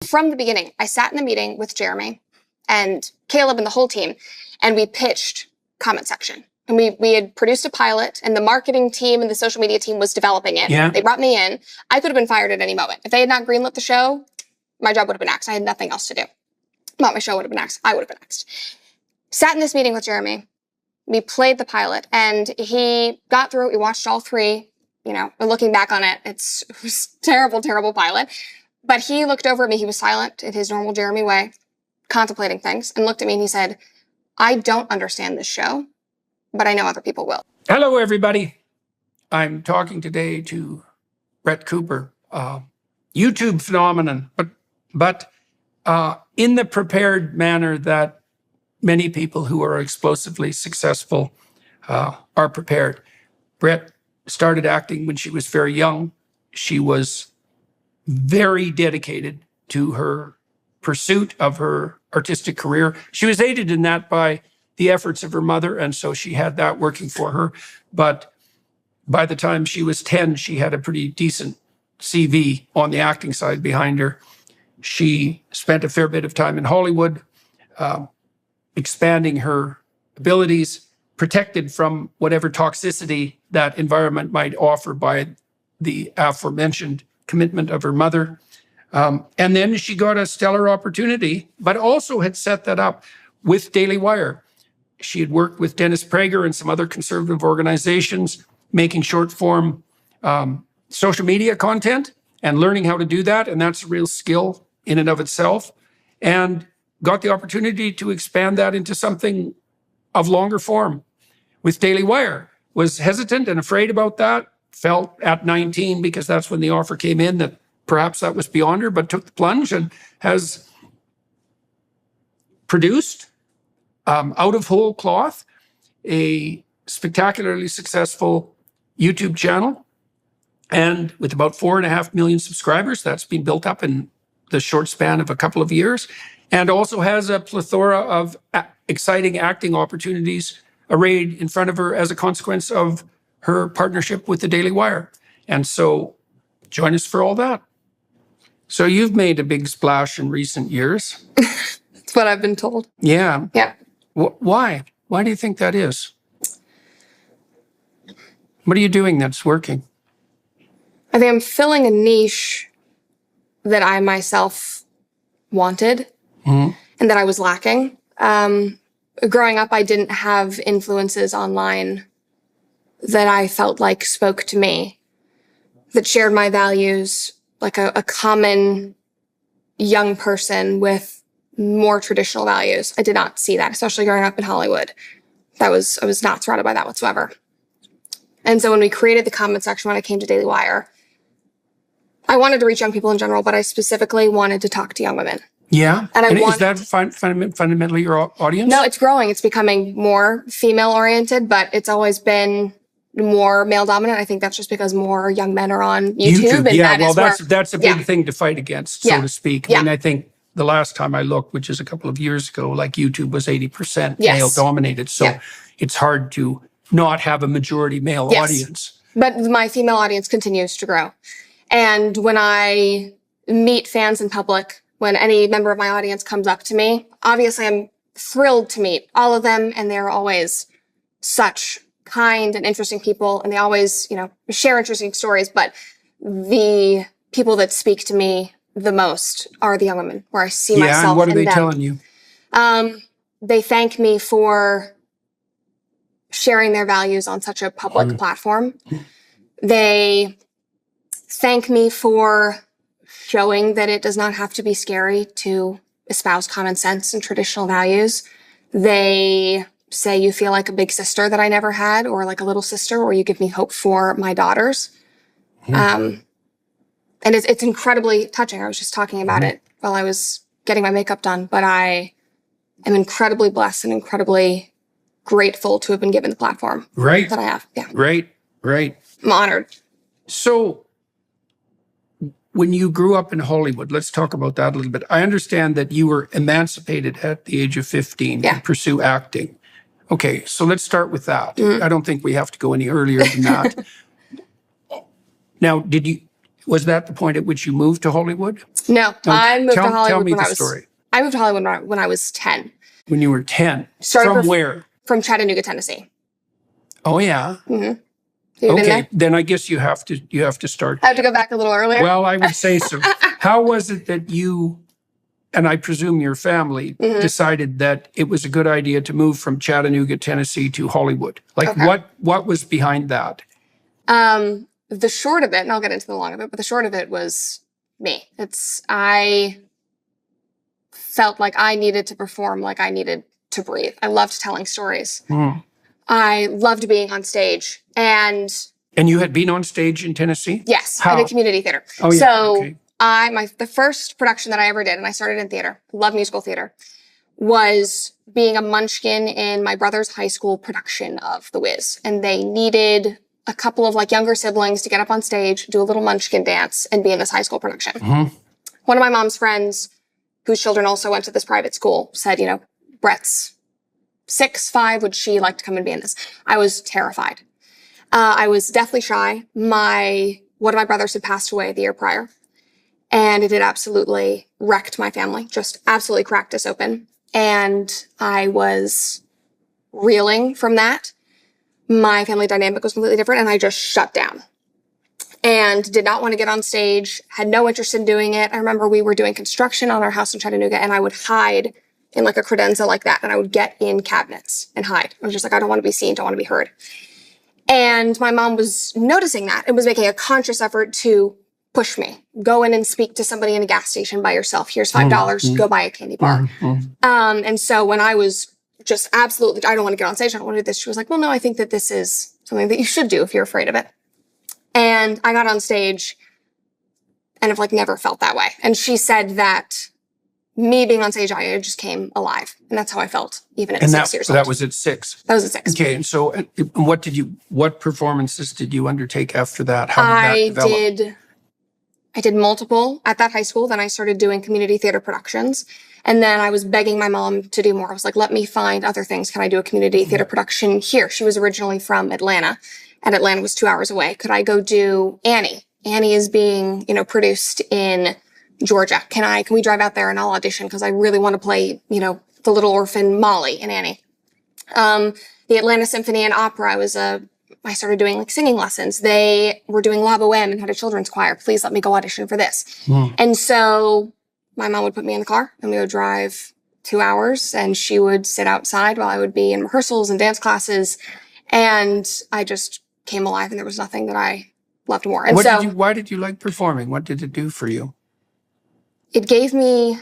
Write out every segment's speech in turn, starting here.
from the beginning, I sat in a meeting with Jeremy and Caleb and the whole team, and we pitched comment section. And we had produced a pilot, and the marketing team and the social media team was developing it. Yeah. They brought me in. I could have been fired at any moment. If they had not greenlit the show, my job would have been axed. I had nothing else to do. Not my show would have been axed. I would have been axed. Sat in this meeting with Jeremy. We played the pilot, and he got through it. We watched all 3. You know, looking back on it, it was a terrible, terrible pilot. But he looked over at me. He was silent in his normal Jeremy way, contemplating things, and looked at me and he said, I don't understand this show, but I know other people will. Hello, everybody. I'm talking today to Brett Cooper, YouTube phenomenon, but in the prepared manner that many people who are explosively successful are prepared. Brett started acting when she was very young. She was very dedicated to her pursuit of her artistic career. She was aided in that by the efforts of her mother, and so she had that working for her. But by the time she was 10, she had a pretty decent CV on the acting side behind her. She spent a fair bit of time in Hollywood, expanding her abilities, protected from whatever toxicity that environment might offer by the aforementioned commitment of her mother. And then she got a stellar opportunity, but also had set that up with Daily Wire. She had worked with Dennis Prager and some other conservative organizations, making short form social media content and learning how to do that. And that's a real skill in and of itself. And got the opportunity to expand that into something of longer form with Daily Wire. Was hesitant and afraid about that. Felt at 19, because that's when the offer came in, that perhaps that was beyond her, but took the plunge and has produced, out of whole cloth, a spectacularly successful YouTube channel. And with about 4.5 million subscribers, that's been built up in the short span of a couple of years, and also has a plethora of exciting acting opportunities arrayed in front of her as a consequence of her partnership with the Daily Wire. And so join us for all that. So you've made a big splash in recent years. That's what I've been told. Yeah. Yeah. Why? Why do you think that is? What are you doing that's working? I think I'm filling a niche that I myself wanted and that I was lacking. Growing up, I didn't have influences online that I felt like spoke to me, that shared my values, like a common young person with more traditional values. I did not see that, especially growing up in Hollywood. I was not surrounded by that whatsoever. And so when we created the comment section, when I came to Daily Wire, I wanted to reach young people in general, but I specifically wanted to talk to young women. Yeah. And is that fundamentally your audience? No, it's growing. It's becoming more female-oriented, but it's always been more male-dominant. I think that's just because more young men are on YouTube. And yeah, that's a big thing to fight against, so to speak. I mean, I think the last time I looked, which is a couple of years ago, like YouTube was 80% male-dominated. So it's hard to not have a majority male audience. But my female audience continues to grow. And when I meet fans in public, when any member of my audience comes up to me, obviously I'm thrilled to meet all of them, and they're always such kind and interesting people, and they always, share interesting stories. But the people that speak to me the most are the young women, where I see myself in them. Yeah, and what are they telling you? They thank me for sharing their values on such a public platform. They thank me for showing that it does not have to be scary to espouse common sense and traditional values. They say you feel like a big sister that I never had, or like a little sister, or you give me hope for my daughters. And it's incredibly touching. I was just talking about it while I was getting my makeup done, but I am incredibly blessed and incredibly grateful to have been given the platform that I have. Yeah. Right. I'm honored. So when you grew up in Hollywood, let's talk about that a little bit. I understand that you were emancipated at the age of 15 to pursue acting. Okay, so let's start with that. I don't think we have to go any earlier than that. Now, was that the point at which you moved to Hollywood? No, I moved to Hollywood tell me when the I was. story. I moved to Hollywood when I was 10. When you were 10. Started From where? From Chattanooga, Tennessee. Oh, yeah. Mm-hmm. You been Okay, there? then I guess you have to start. I have to go back a little earlier. Well, I would say so. How was it that you, and I presume your family, decided that it was a good idea to move from Chattanooga, Tennessee to Hollywood? Like, Okay. what was behind that? The short of it, and I'll get into the long of it, but the short of it was me. I felt like I needed to perform, like I needed to breathe. I loved telling stories. I loved being on stage. And you had been on stage in Tennessee? yes, How? I did community theater. Oh, yeah. So Okay. the first production that I ever did, and I started in theater, love musical theater, was being a munchkin in my brother's high school production of The Wiz. And they needed a couple of like younger siblings to get up on stage, do a little munchkin dance, and be in this high school production. One of my mom's friends, whose children also went to this private school, said, Brett's 6, 5, would she like to come and be in this? I was terrified. I was deathly shy. One of my brothers had passed away the year prior, and it had absolutely wrecked my family, just absolutely cracked us open. And I was reeling from that. My family dynamic was completely different, and I just shut down and did not want to get on stage, had no interest in doing it. I remember we were doing construction on our house in Chattanooga, and I would hide in like a credenza like that, and I would get in cabinets and hide. I was just like, I don't want to be seen, don't want to be heard. And my mom was noticing that and was making a conscious effort to push me. Go in and speak to somebody in a gas station by yourself. Here's $5, go buy a candy bar. And so when I was just absolutely, I don't want to get on stage, I don't want to do this, she was like, well, no, I think that this is something that you should do if you're afraid of it. And I got on stage and have like never felt that way. And she said that me being on stage, I just came alive. And that's how I felt even at 6 years old. That was at 6? That was at 6. Okay, and so what performances did you undertake after that? How did that develop? I did multiple at that high school. Then I started doing community theater productions. And then I was begging my mom to do more. I was like, let me find other things. Can I do a community theater production here? She was originally from Atlanta, and Atlanta was 2 hours away. Could I go do Annie? Annie is being, produced in Georgia. Can we drive out there and I'll audition because I really want to play, the little orphan Molly in Annie. The Atlanta Symphony and Opera, I started doing like singing lessons. They were doing La Boheme and had a children's choir. Please let me go audition for this. And so my mom would put me in the car and we would drive 2 hours, and she would sit outside while I would be in rehearsals and dance classes. And I just came alive, and there was nothing that I loved more. And why did you like performing? What did it do for you? It gave me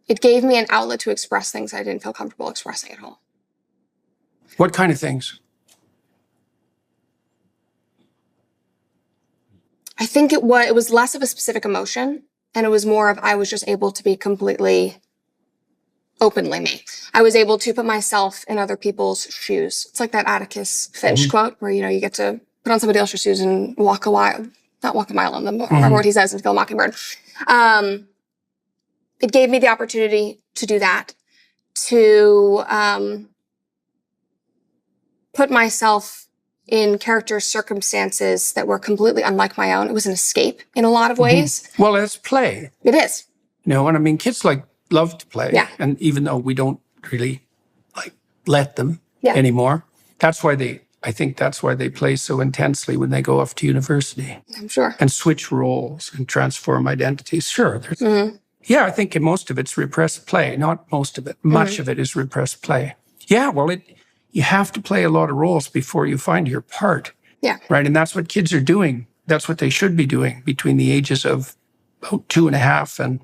an outlet to express things I didn't feel comfortable expressing at home. What kind of things? I think it was less of a specific emotion, and it was more of I was just able to be completely openly me. I was able to put myself in other people's shoes. It's like that Atticus Finch quote where, you get to put on somebody else's shoes and not walk a mile on them. I remember what he says in Kill a Mockingbird. It gave me the opportunity to do that, to put myself in character circumstances that were completely unlike my own. It was an escape in a lot of ways. Well, it's play. It is. Kids love to play. Yeah. And even though we don't really let them anymore, I think that's why they play so intensely when they go off to university. I'm sure. And switch roles and transform identities. Sure. Yeah, I think most of it's repressed play. Not most of it. Much of it is repressed play. Yeah, well, you have to play a lot of roles before you find your part. Yeah. Right? And that's what kids are doing. That's what they should be doing between the ages of about 2.5 and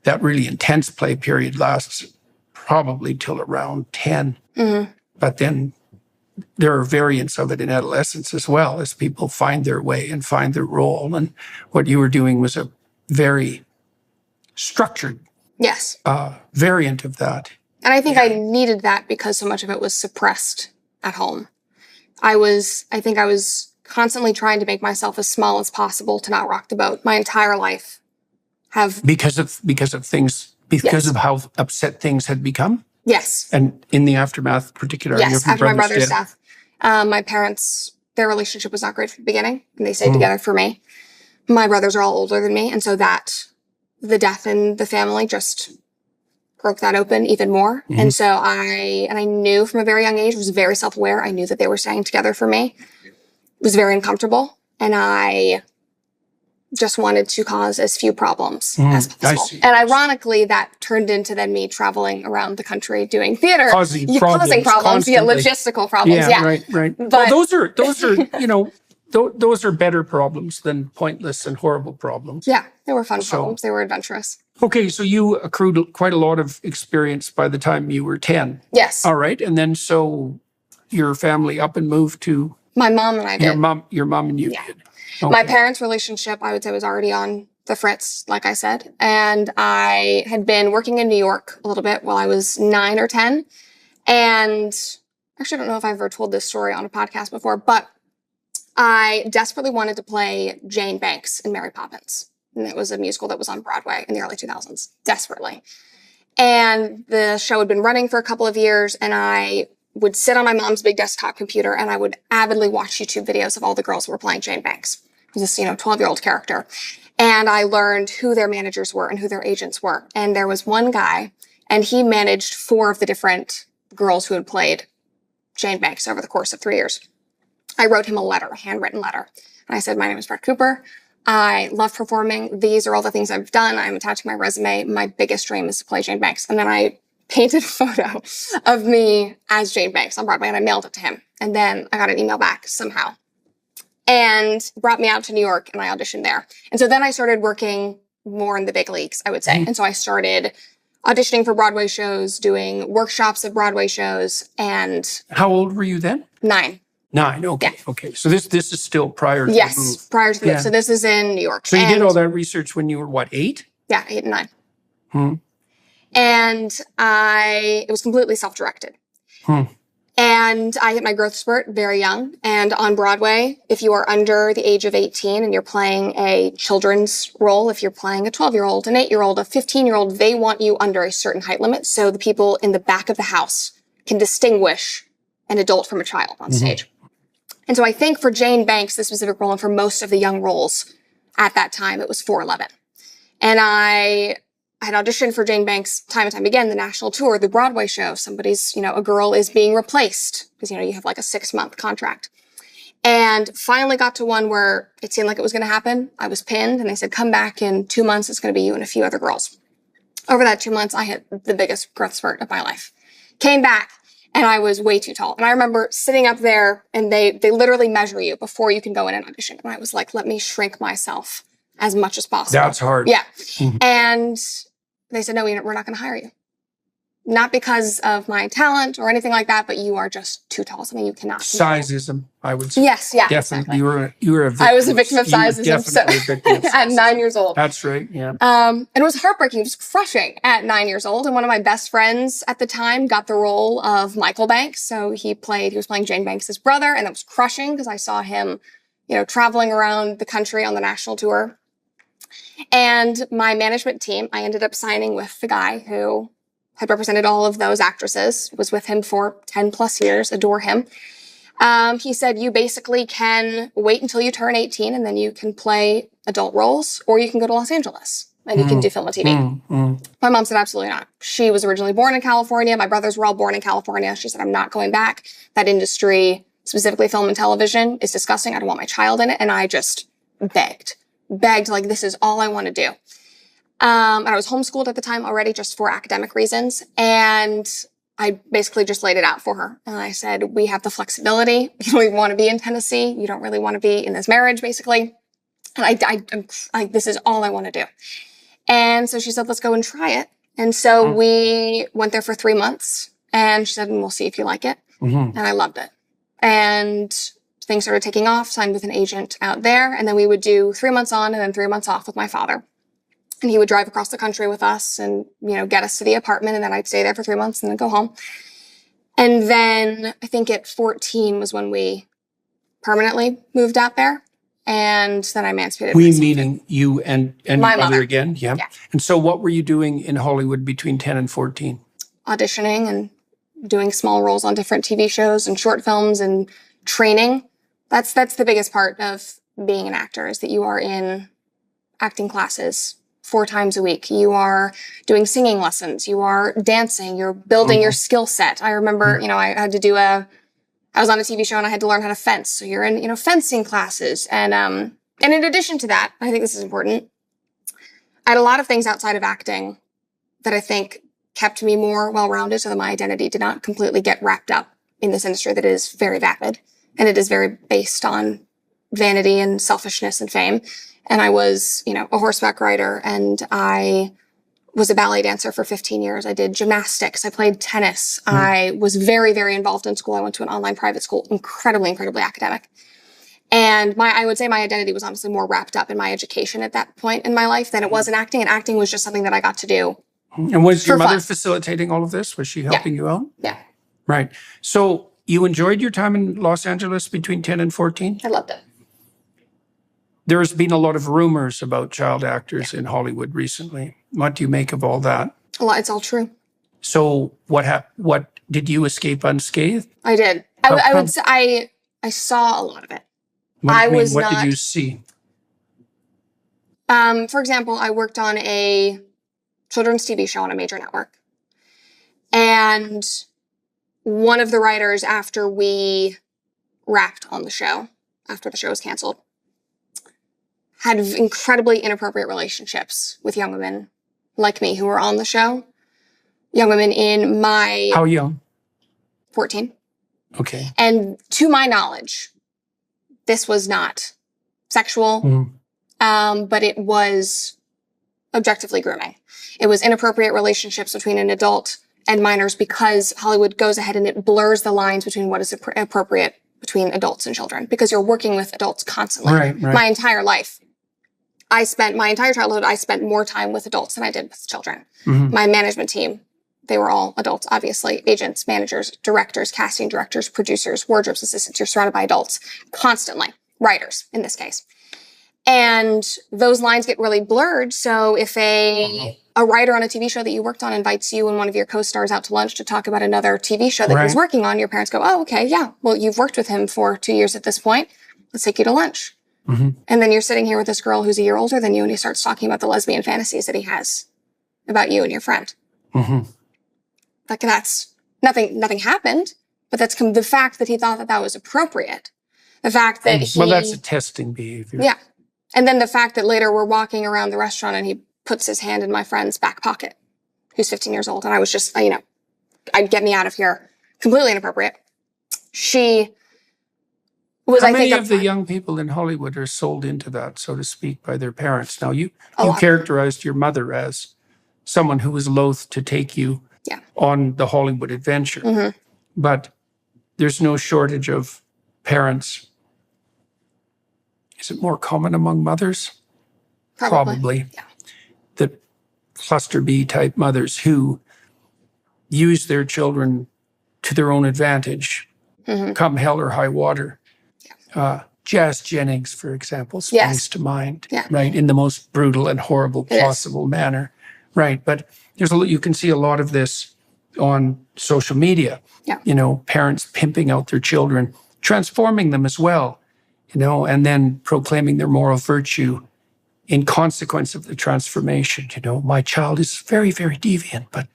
that really intense play period lasts probably till around 10. But then there are variants of it in adolescence as well, as people find their way and find their role. And what you were doing was a very structured variant of that. And I think I needed that because so much of it was suppressed at home. I think I was constantly trying to make myself as small as possible to not rock the boat. My entire life because of things, of how upset things had become. Yes. And in the aftermath, particularly after my brother's death, my parents their relationship was not great from the beginning, and they stayed together for me. My brothers are all older than me, and so the death in the family just broke that open even more. And so I knew from a very young age, I was very self-aware. I knew that they were staying together for me. It was very uncomfortable, and I just wanted to cause as few problems as possible. And ironically, that turned into then me traveling around the country doing theater. Causing problems, constantly. Logistical problems. Yeah. Right. But well, those are, those are better problems than pointless and horrible problems. Yeah, they were fun problems. They were adventurous. Okay, so you accrued quite a lot of experience by the time you were 10. Yes. All right, and then so your family up and moved to... My mom and I did. Your mom and you did. Okay. My parents' relationship, I would say, was already on the fritz, like I said. And I had been working in New York a little bit while I was 9 or 10. And actually, I don't know if I've ever told this story on a podcast before, but I desperately wanted to play Jane Banks in Mary Poppins. And it was a musical that was on Broadway in the early 2000s. Desperately. And the show had been running for a couple of years, and I would sit on my mom's big desktop computer and I would avidly watch YouTube videos of all the girls who were playing Jane Banks. It was this, 12-year-old character. And I learned who their managers were and who their agents were. And there was one guy, and he managed 4 of the different girls who had played Jane Banks over the course of 3 years. I wrote him a handwritten letter. And I said, my name is Brett Cooper. I love performing. These are all the things I've done. I'm attaching my resume. My biggest dream is to play Jane Banks. And then I painted a photo of me as Jane Banks on Broadway, and I mailed it to him. And then I got an email back somehow and brought me out to New York, and I auditioned there. And so then I started working more in the big leagues, I would say. And so I started auditioning for Broadway shows, doing workshops of Broadway shows. And how old were you then? 9. 9. Okay. Yeah. Okay. So this is still prior to the move. Prior to the move. So this is in New York. So you did all that research when you were what, 8? Yeah, 8 and 9. And it was completely self-directed. And I hit my growth spurt very young. And on Broadway, if you are under the age of 18 and you're playing a children's role, if you're playing a 12-year-old, an 8-year-old, a 15-year-old, they want you under a certain height limit. So the people in the back of the house can distinguish an adult from a child on stage. And so I think for Jane Banks, the specific role, and for most of the young roles at that time, it was 4'11". And I had auditioned for Jane Banks time and time again, the national tour, the Broadway show. Somebody's, a girl is being replaced because, you have like a 6-month contract. And finally got to one where it seemed like it was going to happen. I was pinned, and they said, come back in 2 months. It's going to be you and a few other girls. Over that 2 months, I hit the biggest growth spurt of my life. Came back, and I was way too tall. And I remember sitting up there, and they literally measure you before you can go in and audition. And I was like, let me shrink myself as much as possible. That's hard. Yeah. And they said, no, we're not going to hire you. Not because of my talent or anything like that, but you are just too tall. Something you cannot control. Sizeism, I would say. Yes, yeah, definitely. Exactly. You were a victim. I was a victim of sizeism. At 9 years old. That's right, yeah. And it was heartbreaking. It was crushing at 9 years old. And one of my best friends at the time got the role of Michael Banks. So he was playing Jane Banks' brother, and that was crushing because I saw him, traveling around the country on the national tour. And my management team, I ended up signing with the guy who had represented all of those actresses, was with him for 10 plus years, adore him. He said, you basically can wait until you turn 18 and then you can play adult roles, or you can go to Los Angeles and you can do film and TV. My mom said, absolutely not. She was originally born in California. My brothers were all born in California. She said, I'm not going back. That industry, specifically film and television, is disgusting. I don't want my child in it. And I just begged, like, this is all I want to do. And I was homeschooled at the time already just for academic reasons. And I basically just laid it out for her. And I said, we have the flexibility. You don't even want to be in Tennessee. You don't really want to be in this marriage, basically. And this is all I want to do. And so she said, let's go and try it. And so we went there for 3 months. And she said, and we'll see if you like it. And I loved it. And things started taking off, signed with an agent out there. And then we would do 3 months on and then 3 months off with my father. And he would drive across the country with us and, get us to the apartment. And then I'd stay there for 3 months and then go home. And then I think at 14 was when we permanently moved out there. And then I emancipated myself. Meaning you and your mother again? Yeah. And so what were you doing in Hollywood between 10 and 14? Auditioning and doing small roles on different TV shows and short films and training. That's the biggest part of being an actor, is that you are in acting classes 4 times a week. You are doing singing lessons. You are dancing. You're building your skill set. I remember, I had to do I was on a TV show and I had to learn how to fence. So you're in, fencing classes. And in addition to that, I think this is important, I had a lot of things outside of acting that I think kept me more well-rounded so that my identity did not completely get wrapped up in this industry that is very vapid. And it is very based on vanity and selfishness and fame. And I was, a horseback rider, and I was a ballet dancer for 15 years. I did gymnastics. I played tennis. I was very, very involved in school. I went to an online private school, incredibly, incredibly academic. And I would say my identity was honestly more wrapped up in my education at that point in my life than it was in acting. And acting was just something that I got to do. And was your mother facilitating all of this? Was she helping you out? Yeah. Right. So you enjoyed your time in Los Angeles between 10 and 14? I loved it. There's been a lot of rumors about child actors in Hollywood recently. What do you make of all that? It's all true. So what did you escape unscathed? I did. I would say I saw a lot of it. What did you see? For example, I worked on a children's TV show on a major network. And one of the writers, after we wrapped on the show, after the show was canceled, had incredibly inappropriate relationships with young women like me who were on the show. Young women in my... How young? 14. Okay. And to my knowledge, this was not sexual, but it was objectively grooming. It was inappropriate relationships between an adult and minors, because Hollywood goes ahead and it blurs the lines between what is appropriate between adults and children, because you're working with adults constantly. Right. My entire life, my entire childhood, I spent more time with adults than I did with children. My management team, they were all adults, obviously. Agents, managers, directors, casting directors, producers, wardrobe assistants. You're surrounded by adults constantly. Writers, in this case. And those lines get really blurred. So if a writer on a TV show that you worked on invites you and one of your co-stars out to lunch to talk about another TV show that he's working on, your parents go, oh, okay, yeah. Well, you've worked with him for 2 years at this point. Let's take you to lunch. And then you're sitting here with this girl who's a year older than you, and he starts talking about the lesbian fantasies that he has about you and your friend. Like, that's nothing happened, but that's the fact that he thought that was appropriate. The fact that well, that's a testing behavior. Yeah. And then the fact that later we're walking around the restaurant and he puts his hand in my friend's back pocket, who's 15 years old. And I was just, I'd get me out of here. Completely inappropriate. She was, How many of the young people in Hollywood are sold into that, so to speak, by their parents? Now, you characterized your mother as someone who was loath to take you on the Hollywood adventure. But there's no shortage of parents. Is it more common among mothers? Probably. Yeah. The cluster B type mothers who use their children to their own advantage, come hell or high water. Jazz Jennings, for example, springs to mind, right, in the most brutal and horrible possible manner, right? But you can see a lot of this on social media. Parents pimping out their children, transforming them as well, and then proclaiming their moral virtue in consequence of the transformation. My child is very, very deviant, but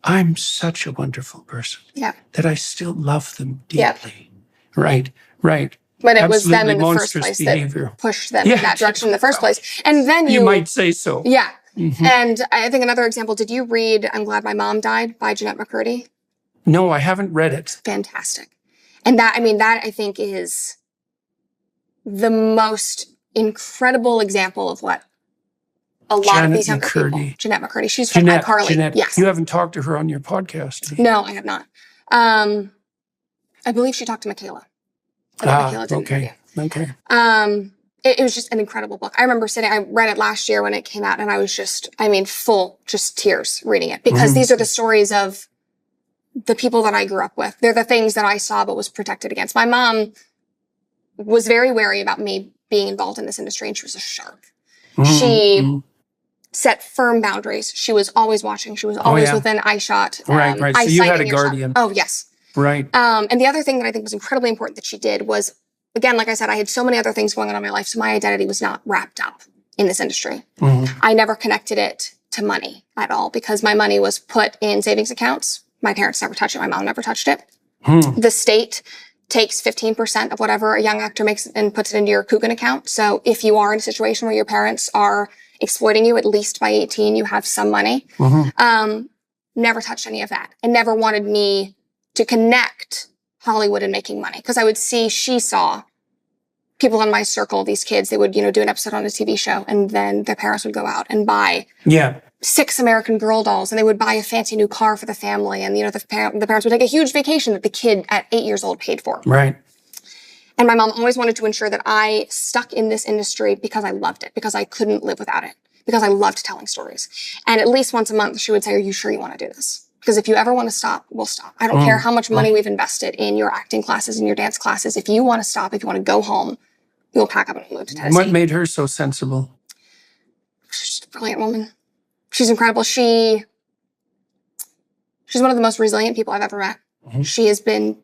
I'm such a wonderful person that I still love them deeply. Right. But it was them in the first place that pushed them in that direction in the first place. And then you might say so. Yeah. And I think another example, did you read I'm Glad My Mom Died by Jeanette McCurdy? No, I haven't read it. Fantastic. And that I think is the most incredible example of what a lot of these younger people. Jeanette McCurdy. She's from iCarly. Jeanette. Yes. You haven't talked to her on your podcast. No, I have not. I believe she talked to Michaela. Okay. It was just an incredible book. I remember I read it last year when it came out, and I was just tears reading it, because these are the stories of the people that I grew up with. They're the things that I saw but was protected against. My mom was very wary about me being involved in this industry, and she was a shark. She set firm boundaries. She was always watching. She was always within eye shot. Right. So you had a guardian. Oh, yes. Right. And the other thing that I think was incredibly important that she did was again, like I said, I had so many other things going on in my life, so my identity was not wrapped up in this industry. I never connected it to money at all because my money was put in savings accounts. My parents never touched it. My mom never touched it. The state takes 15% of whatever a young actor makes and puts it into your Coogan account. So if you are in a situation where your parents are exploiting you, at least by 18, you have some money. Never touched any of that and never wanted me to connect Hollywood and making money. Because I would see, she saw people in my circle, these kids, they would, do an episode on a TV show and then their parents would go out and buy 6 American Girl dolls and they would buy a fancy new car for the family. And, the parents would take a huge vacation that the kid at 8 years old paid for. Right. And my mom always wanted to ensure that I stuck in this industry because I loved it, because I couldn't live without it, because I loved telling stories. And at least once a month, she would say, are you sure you want to do this? Because if you ever want to stop, we'll stop. I don't care how much money we've invested in your acting classes and your dance classes. If you want to stop, if you want to go home, you'll pack up and move to Tennessee. What made her so sensible? She's just a brilliant woman. She's incredible. She's one of the most resilient people I've ever met. She has been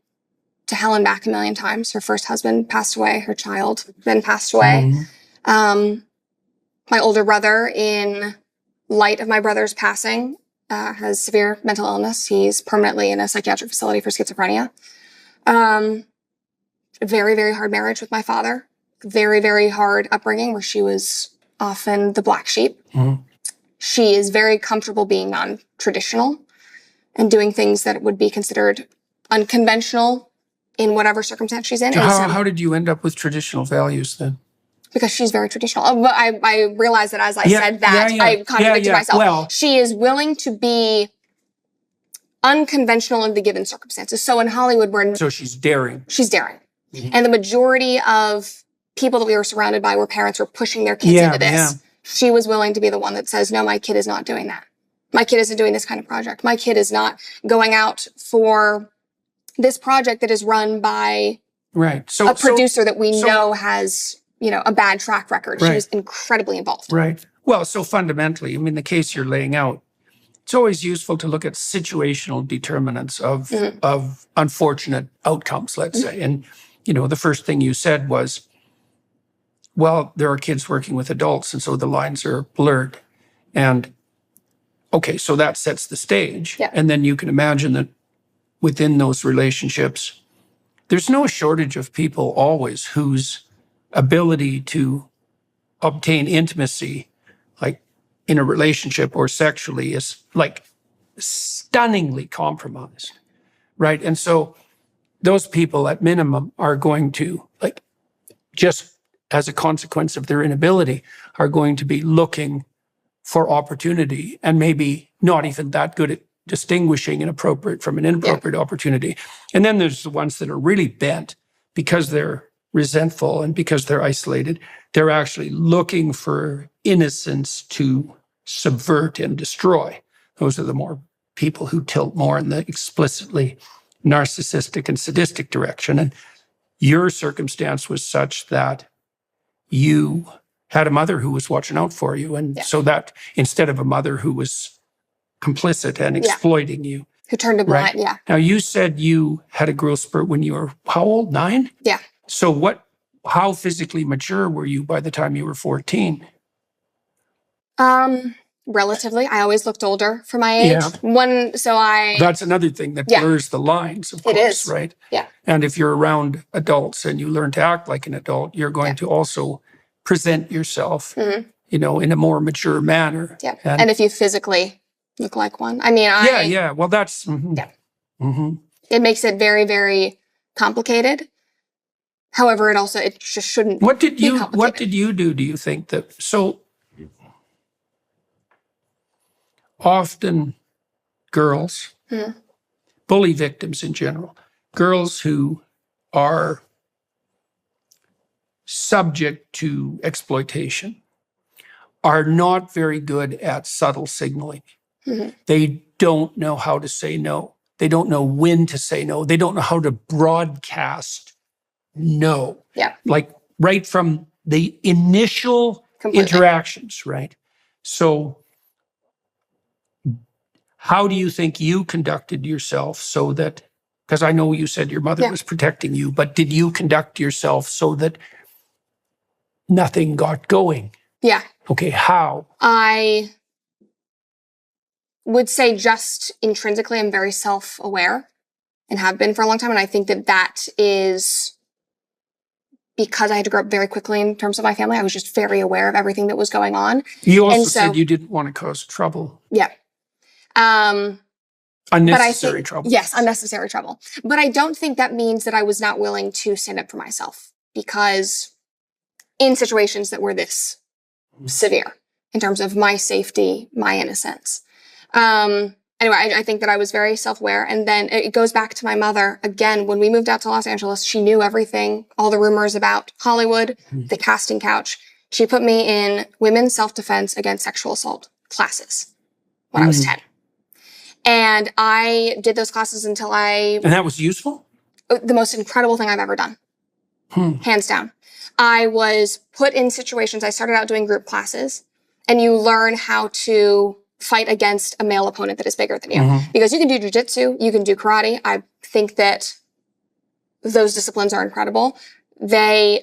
to hell and back a million times. Her first husband passed away. Her child then passed away. My older brother, in light of my brother's passing, has severe mental illness. He's permanently in a psychiatric facility for schizophrenia. Very, very hard marriage with my father. Very, very hard upbringing where she was often the black sheep. She is very comfortable being non-traditional and doing things that would be considered unconventional in whatever circumstance she's in. How did you end up with traditional values then? Because she's very traditional. But I realized that as I said that, I contradicted myself. Well, she is willing to be unconventional in the given circumstances. So in Hollywood, so she's daring. She's daring. And the majority of people that we were surrounded by where parents were pushing their kids into this. She was willing to be the one that says, no, my kid is not doing that. My kid isn't doing this kind of project. My kid is not going out for this project that is run by a producer that we know has, a bad track record. She was incredibly involved. Right. Well, so fundamentally, the case you're laying out, it's always useful to look at situational determinants of unfortunate outcomes, let's say. And, the first thing you said was, well, there are kids working with adults, and so the lines are blurred. And, okay, so that sets the stage. And then you can imagine that within those relationships, there's no shortage of people always whose ability to obtain intimacy, like in a relationship or sexually, is like stunningly compromised, right? And so those people at minimum are going to, just as a consequence of their inability, are going to be looking for opportunity and maybe not even that good at distinguishing an appropriate from an inappropriate opportunity. And then there's the ones that are really bent because they're resentful and because they're isolated. They're actually looking for innocence to subvert and destroy. Those are the more people who tilt more in the explicitly narcissistic and sadistic direction. And your circumstance was such that you had a mother who was watching out for you. And so that instead of a mother who was complicit and exploiting you. Who turned a blind, Now, you said you had a growth spurt when you were, how old, 9? Yeah. So how physically mature were you by the time you were 14? Relatively. I always looked older for my age. That's another thing that blurs the lines, of course, it is. Right? Yeah. And if you're around adults and you learn to act like an adult, you're going to also present yourself, in a more mature manner. Yeah. And if you physically look like one. Well, that's... It makes it very, very complicated. However, it just shouldn't be complicated. What did you do you think that... So often girls, bully victims in general, girls who are subject to exploitation are not very good at subtle signaling. They don't know how to say no. They don't know when to say no. They don't know how to broadcast no. Yeah. Like right from the initial interactions, right? So how do you think you conducted yourself so that Because I know you said your mother was protecting you, but did you conduct yourself so that nothing got going? Yeah. Okay, how? I would say just intrinsically, I'm very self-aware and have been for a long time. And I think that that is because I had to grow up very quickly in terms of my family. I was just very aware of everything that was going on. You also said you didn't want to cause trouble. Yeah. Unnecessary trouble. Yes, unnecessary trouble. But I don't think that means that I was not willing to stand up for myself, because in situations that were this severe in terms of my safety, my innocence. Anyway, I think that I was very self-aware. And then it goes back to my mother. Again, when we moved out to Los Angeles, she knew everything, all the rumors about Hollywood, the casting couch. She put me in women's self-defense against sexual assault classes when I was 10. And I did those classes until And that was useful? The most incredible thing I've ever done. Hands down. I was put in situations, I started out doing group classes, and you learn how to fight against a male opponent that is bigger than you. Because you can do jujitsu, you can do karate. I think that those disciplines are incredible. They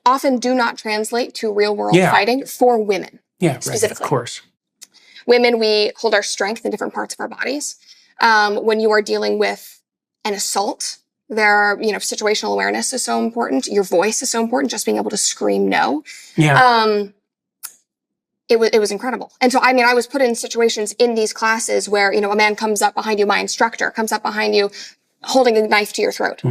often do not translate to real world fighting for women. Yeah, specifically. Right, of course. Women, we hold our strength in different parts of our bodies. When you are dealing with an assault, there are, situational awareness is so important. Your voice is so important, just being able to scream no. Yeah. It was incredible. And so, I was put in situations in these classes where, a man comes up behind you, my instructor comes up behind you, holding a knife to your throat,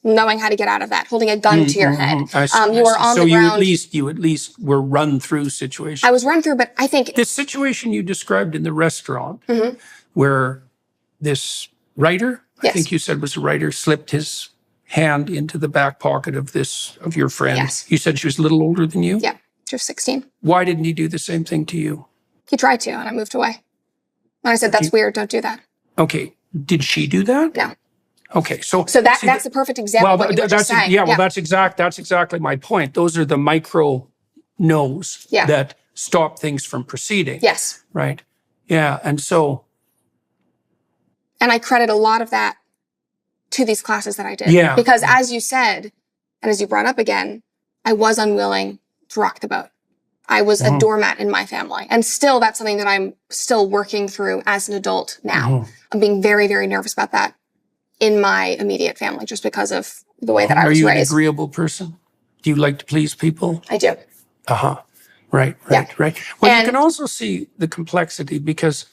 knowing how to get out of that, holding a gun to your head. You are on the ground. So you at least were run through situations. I was run through, but I think this situation you described in the restaurant where this writer, I think you said was a writer, slipped his hand into the back pocket of your friend. Yes. You said she was a little older than you? Yeah, she was 16. Why didn't he do the same thing to you? He tried to, and I moved away. And I said, that's weird, don't do that. Okay. Did she do that? No. Okay, so that's the perfect example of what you were just saying. Yeah, well, that's exactly my point. Those are the micro no's that stop things from proceeding. Yes. Right. Yeah, and I credit a lot of that to these classes that I did. Yeah. Because as you said, and as you brought up again, I was unwilling to rock the boat. I was a doormat in my family. And still, that's something that I'm still working through as an adult now. I'm being very, very nervous about that in my immediate family, just because of the way that I was raised. Are you an agreeable person? Do you like to please people? I do. Right. Well, you can also see the complexity, because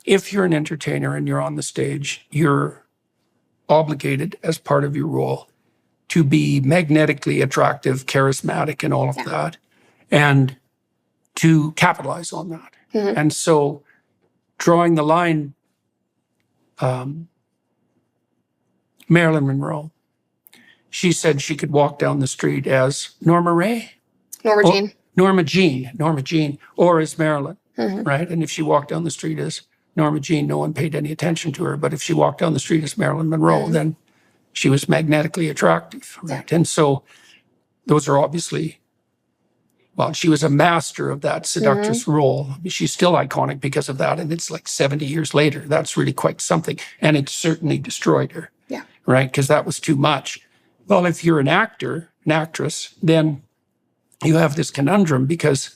if you're an entertainer and you're on the stage, you're obligated as part of your role to be magnetically attractive, charismatic, and all of that, and to capitalize on that. And so drawing the line, Marilyn Monroe, she said she could walk down the street as Norma Ray? Norma Jean, or as Marilyn, right? And if she walked down the street as Norma Jean, no one paid any attention to her. But if she walked down the street as Marilyn Monroe, then she was magnetically attractive, right? And so those are obviously, well, she was a master of that seductress role. She's still iconic because of that. And it's like 70 years later. That's really quite something. And it certainly destroyed her, right? Because that was too much. Well, if you're an actor, an actress, then you have this conundrum, because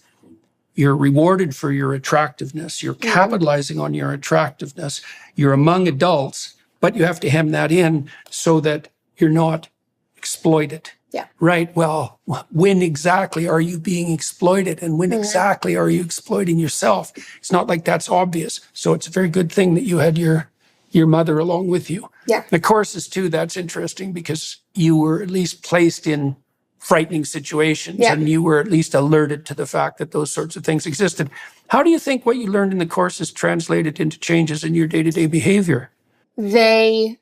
you're rewarded for your attractiveness. You're capitalizing on your attractiveness. You're among adults, but you have to hem that in so that you're not exploited. Yeah. Right. Well, when exactly are you being exploited, and when exactly are you exploiting yourself? It's not like that's obvious. So it's a very good thing that you had your mother along with you. Yeah. The courses too, that's interesting, because you were at least placed in frightening situations, and you were at least alerted to the fact that those sorts of things existed. How do you think what you learned in the courses translated into changes in your day-to-day behavior? They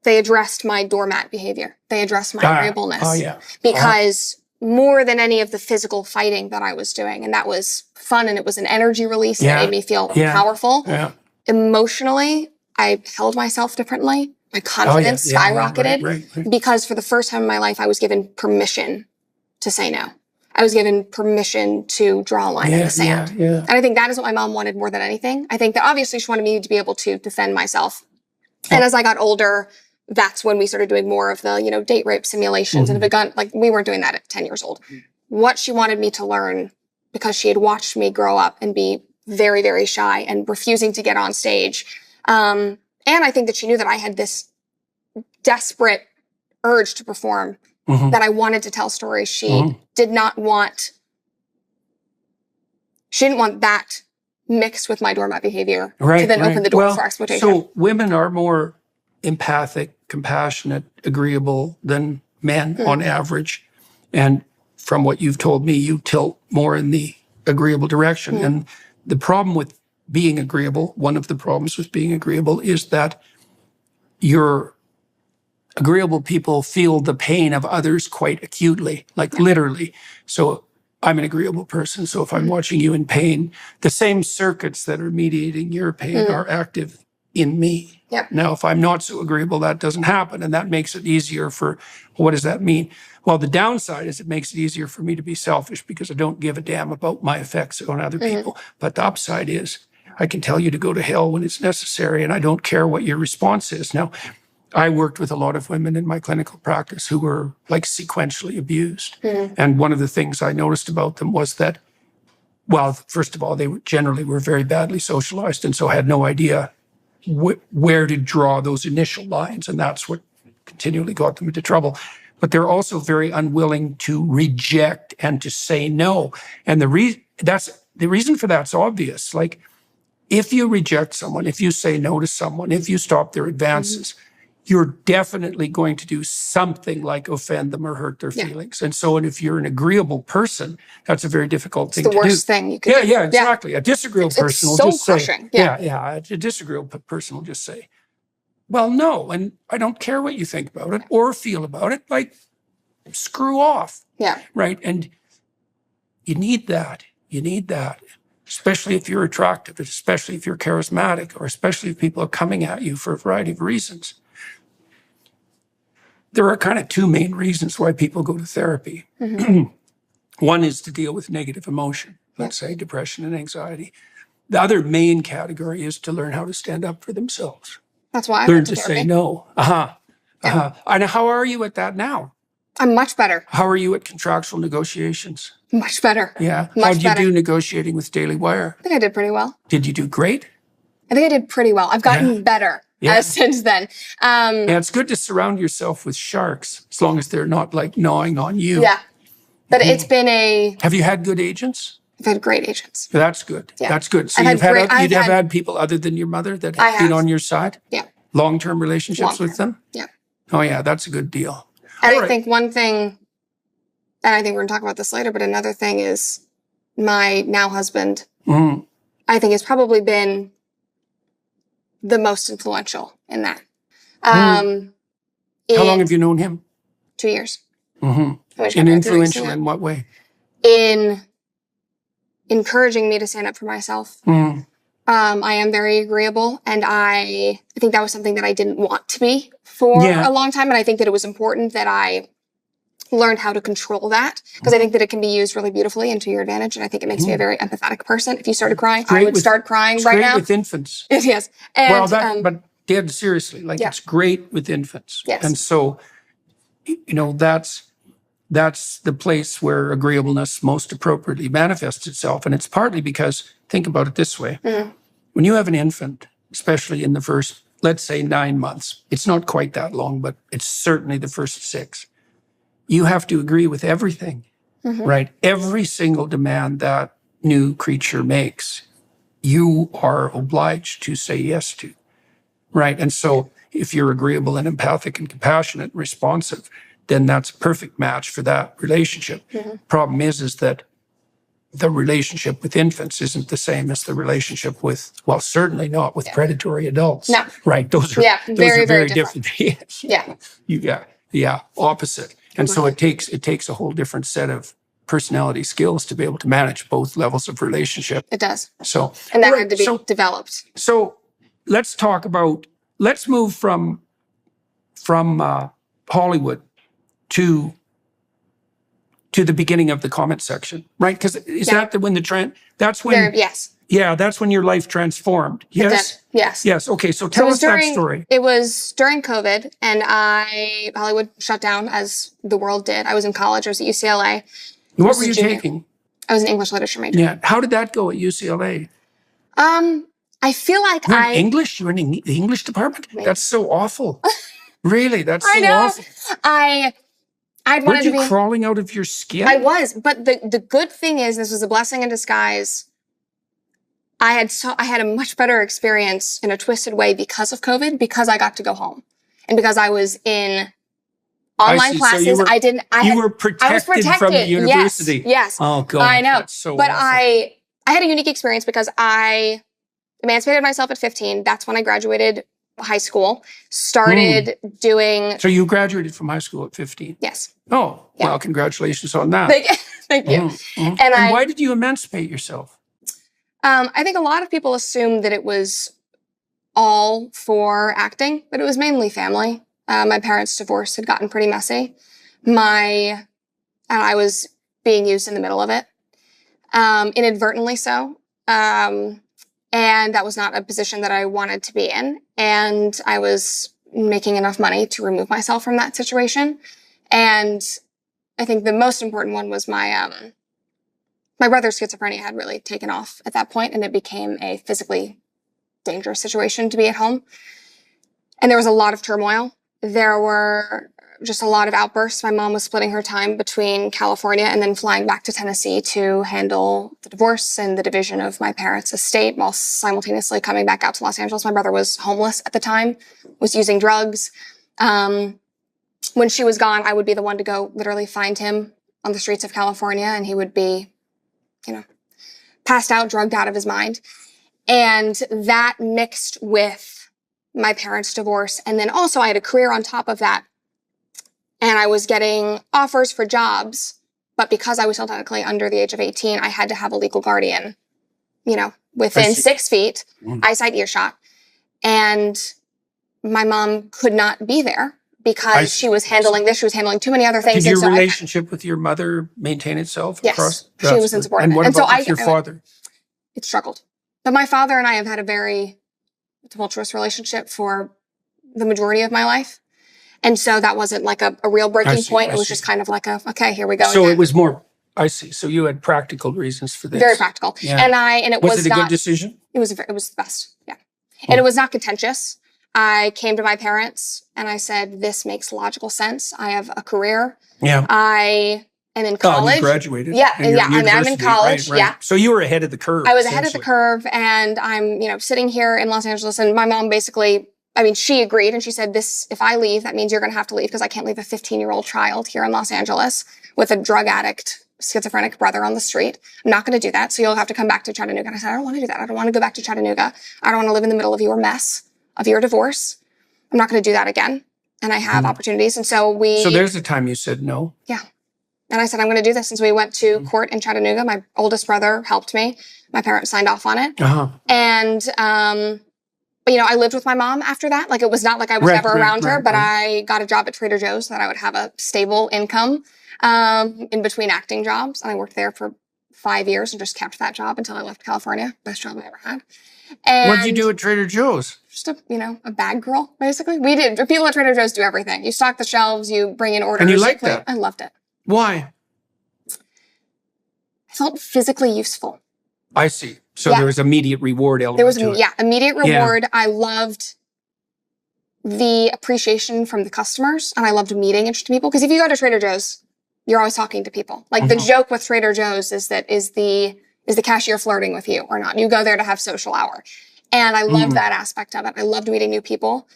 addressed my doormat behavior. They addressed my agreeableness. Because more than any of the physical fighting that I was doing, and that was fun, and it was an energy release, and it made me feel powerful. Emotionally, I held myself differently. My confidence skyrocketed because for the first time in my life, I was given permission to say no. I was given permission to draw a line in the sand. And I think that is what my mom wanted more than anything. I think that obviously she wanted me to be able to defend myself And as I got older, that's when we started doing more of the, date rape simulations and begun, like we weren't doing that at 10 years old. What she wanted me to learn, because she had watched me grow up and be very, very shy and refusing to get on stage. And I think that she knew that I had this desperate urge to perform, that I wanted to tell stories. She didn't want that mixed with my doormat behavior to then open the door for exploitation. So women are more empathic, compassionate, agreeable than men on average. And from what you've told me, you tilt more in the agreeable direction. And the problem with being agreeable, one of the problems with being agreeable is that your agreeable people feel the pain of others quite acutely, like literally. So I'm an agreeable person. So if I'm watching you in pain, the same circuits that are mediating your pain are active in me. Yep. Now, if I'm not so agreeable, that doesn't happen. And that makes it easier for, what does that mean? Well, the downside is it makes it easier for me to be selfish because I don't give a damn about my effects on other people. But the upside is I can tell you to go to hell when it's necessary, and I don't care what your response is. Now, I worked with a lot of women in my clinical practice who were like sequentially abused. And one of the things I noticed about them was that, well, first of all, they generally were very badly socialized and so had no idea where to draw those initial lines. And that's what continually got them into trouble. But they're also very unwilling to reject and to say no. And the reason for that's obvious. Like, if you reject someone, if you say no to someone, if you stop their advances, you're definitely going to do something like offend them or hurt their feelings. And so, if you're an agreeable person, that's a very difficult thing to do. It's the worst thing you could do. Yeah, exactly. A disagreeable person will just crushing. say, a disagreeable person will just say, well, no, and I don't care what you think about it or feel about it. Like, screw off. Yeah. Right? And you need that. You need that. Especially if you're attractive, especially if you're charismatic, or especially if people are coming at you for a variety of reasons. There are kind of two main reasons why people go to therapy. One is to deal with negative emotion, let's say depression and anxiety. The other main category is to learn how to stand up for themselves. That's why I learn went to therapy. say no. And how are you at that now? I'm much better. How are you at contractual negotiations? Much better. Yeah. Much How did you better. do negotiating with Daily Wire? I think I did pretty well. Did you do great? I think I did pretty well. I've gotten better since then. Yeah, it's good to surround yourself with sharks as long as they're not like gnawing on you. Yeah. But it's been Have you had good agents? I've had great agents. That's good. Yeah. That's good. So I've you've had people other than your mother that have been on your side? Yeah. Long-term relationships with them? Yeah. Oh, yeah, that's a good deal. And I think one thing, and I think we're going to talk about this later, but another thing is my now husband, I think has probably been the most influential in that. How long have you known him? 2 years. And influential in what way? In encouraging me to stand up for myself. I am very agreeable, and I think that was something that I didn't want to be for a long time, and I think that it was important that I learned how to control that, because I think that it can be used really beautifully and to your advantage, and I think it makes me a very empathetic person. If you started crying, I would start crying right now. With infants. Yes. And, but dead seriously, like it's great with infants. Yes. And so, that's the place where agreeableness most appropriately manifests itself. And it's partly because, think about it this way. When you have an infant, especially in the first, let's say 9 months, it's not quite that long, but it's certainly the first 6. You have to agree with everything, right? Every single demand that new creature makes, you are obliged to say yes to, right? And so if you're agreeable and empathic and compassionate and responsive, then that's a perfect match for that relationship. Problem is that the relationship with infants isn't the same as the relationship with, well, certainly not with predatory adults. No. Right? Those are very different. Opposite. And so it takes a whole different set of personality skills to be able to manage both levels of relationship. It does. So, and that had to be developed. So let's move from Hollywood to the beginning of the comment section, right? Because is that when the trend? That's when Yeah, that's when your life transformed. Yes? Yes. Yes. Okay, so tell us that story. It was during COVID, and Hollywood shut down as the world did. I was in college. I was at UCLA. What were you taking? I was an English literature major. Yeah. How did that go at UCLA? I feel like You're in English? You're in the English department? That's so awful. Really, that's so awful. Were you crawling out of your skin? I was, but the good thing is, this was a blessing in disguise. I had a much better experience in a twisted way because of COVID, because I got to go home, and because I was in online classes. So you were protected from the university. Yes. Oh God, I know. That's so but awful. I had a unique experience because I emancipated myself at 15. That's when I graduated high school. Started doing. So you graduated from high school at 15? Yes. Oh, yeah. Well, congratulations on that. Thank you. And why did you emancipate yourself? I think a lot of people assumed that it was all for acting, but it was mainly family. My parents' divorce had gotten pretty messy. And I was being used in the middle of it, inadvertently so. And that was not a position that I wanted to be in. And I was making enough money to remove myself from that situation. And I think the most important one was my brother's schizophrenia had really taken off at that point, and it became a physically dangerous situation to be at home. And there was a lot of turmoil. There were just a lot of outbursts. My mom was splitting her time between California and then flying back to Tennessee to handle the divorce and the division of my parents' estate while simultaneously coming back out to Los Angeles. My brother was homeless at the time, was using drugs. When she was gone, I would be the one to go literally find him on the streets of California, and he would be, passed out, drugged out of his mind. And that mixed with my parents' divorce. And then also I had a career on top of that. And I was getting offers for jobs, but because I was still technically under the age of 18, I had to have a legal guardian, within 6 feet, eyesight, earshot. And my mom could not be there because she was handling this. She was handling too many other things. Did your relationship with your mother maintain itself? Yes, she was insubordinate. And what about with your father? It struggled. But my father and I have had a very tumultuous relationship for the majority of my life. And so that wasn't like a real breaking point. It was just kind of like okay, here we go. So it was more, I see. So you had practical reasons for this. Very practical. Yeah. And it was it a good decision? It was the best. Yeah. And it was not contentious. I came to my parents and I said, this makes logical sense. I have a career. Yeah. I am in college. You graduated. Yeah. I'm in college. Right. Yeah. So you were ahead of the curve. I was ahead of the curve, and I'm, sitting here in Los Angeles, and my mom basically, she agreed, and she said, if I leave, that means you're going to have to leave because I can't leave a 15-year-old child here in Los Angeles with a drug addict, schizophrenic brother on the street. I'm not going to do that. So you'll have to come back to Chattanooga. And I said, I don't want to do that. I don't want to go back to Chattanooga. I don't want to live in the middle of your mess, of your divorce. I'm not going to do that again. And I have opportunities. And so So there's the time you said no. Yeah. And I said, I'm going to do this. And so we went to court in Chattanooga. My oldest brother helped me. My parents signed off on it. And, but, I lived with my mom after that. Like, it was not like I was never around her, but I got a job at Trader Joe's so that I would have a stable income in between acting jobs. And I worked there for 5 years and just kept that job until I left California. Best job I ever had. And what did you do at Trader Joe's? Just a bag girl, basically. People at Trader Joe's do everything. You stock the shelves, you bring in orders. And you liked that? I loved it. Why? I felt physically useful. I see. So there was immediate reward element. There was, immediate reward. Yeah. I loved the appreciation from the customers, and I loved meeting interesting people. Because if you go to Trader Joe's, you're always talking to people. Like the joke with Trader Joe's is the cashier flirting with you or not? You go there to have social hour. And I loved that aspect of it. I loved meeting new people.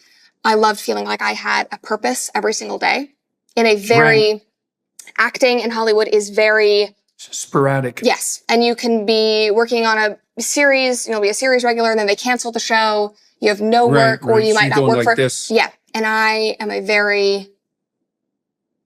I loved feeling like I had a purpose every single day in a very acting in Hollywood is very sporadic. Yes. And you can be working on a series, be a series regular, and then they cancel the show. You have no work, or you might not work for this. Yeah. And I am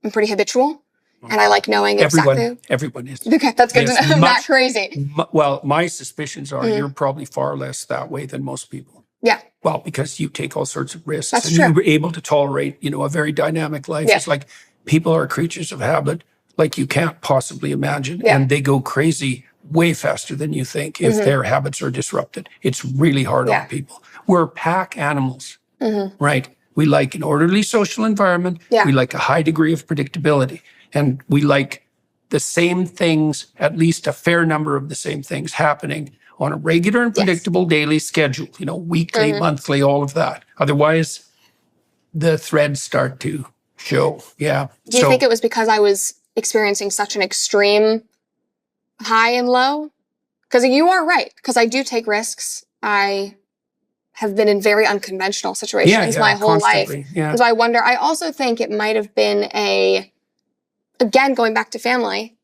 I'm pretty habitual. And I like knowing exactly. Everyone is. Okay, that's good to know. I'm not crazy. Well, my suspicions are you're probably far less that way than most people. Yeah. Well, because you take all sorts of risks. That's and true. you were able to tolerate, a very dynamic life. Yeah. It's like people are creatures of habit, like you can't possibly imagine. Yeah. And they go crazy way faster than you think if their habits are disrupted. It's really hard on people. We're pack animals, right? We like an orderly social environment. We like a high degree of predictability. And we like the same things, at least a fair number of the same things happening on a regular and predictable daily schedule, you know, weekly, monthly, all of that. Otherwise, the threads start to show. Yeah. Do you think it was because I was experiencing such an extreme high and low? Because you are right, because I do take risks. I have been in very unconventional situations my whole life. So I wonder, I also think it might have been again, going back to family,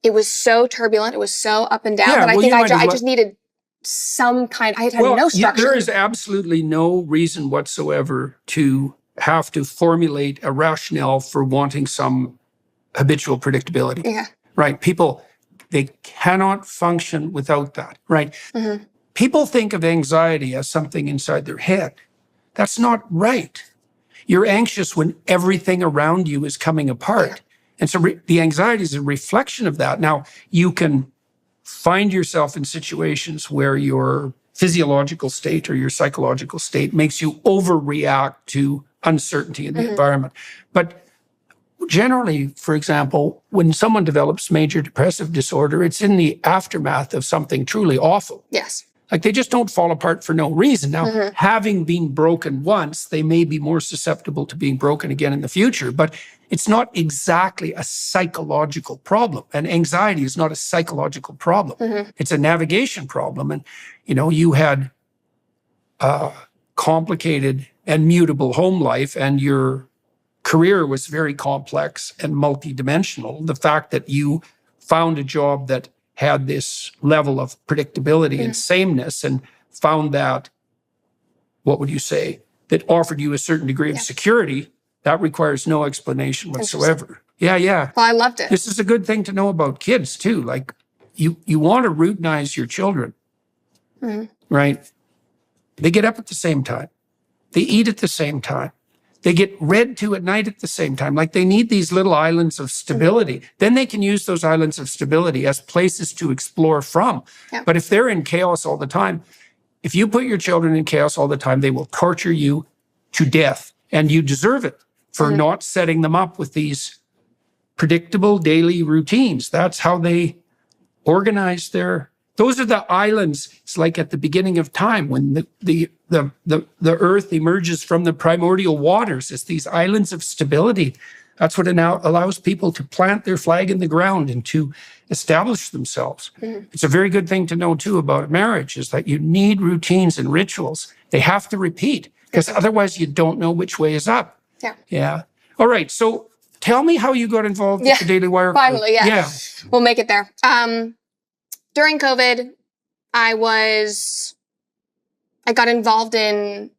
it was so turbulent, it was so up and down that I think I just needed some kind, I had no structure. There is absolutely no reason whatsoever to have to formulate a rationale for wanting some habitual predictability. Right? People, they cannot function without that, right? People think of anxiety as something inside their head. That's not right. You're anxious when everything around you is coming apart. And so the anxiety is a reflection of that. Now, you can find yourself in situations where your physiological state or your psychological state makes you overreact to uncertainty in the environment. But generally, for example, when someone develops major depressive disorder, it's in the aftermath of something truly awful. Like they just don't fall apart for no reason. Now, having been broken once, they may be more susceptible to being broken again in the future, but it's not exactly a psychological problem. And anxiety is not a psychological problem. It's a navigation problem. And, you know, you had a complicated and mutable home life, and your career was very complex and multidimensional. The fact that you found a job that had this level of predictability and sameness and found that, what would you say, that offered you a certain degree of security, that requires no explanation whatsoever. Well, I loved it. This is a good thing to know about kids too. Like you want to routinize your children, right? They get up at the same time. They eat at the same time. They get read to at night at the same time. Like they need these little islands of stability. Then they can use those islands of stability as places to explore from. But if they're in chaos all the time, if you put your children in chaos all the time, they will torture you to death. And you deserve it for not setting them up with these predictable daily routines. That's how they organize those are the islands. It's like at the beginning of time when the earth emerges from the primordial waters. It's these islands of stability. That's what now allows people to plant their flag in the ground and to establish themselves. It's a very good thing to know too about marriage, is that you need routines and rituals. They have to repeat, because otherwise you don't know which way is up. All right. So tell me how you got involved with the Daily Wire. Finally, we'll make it there. During COVID, I got involved in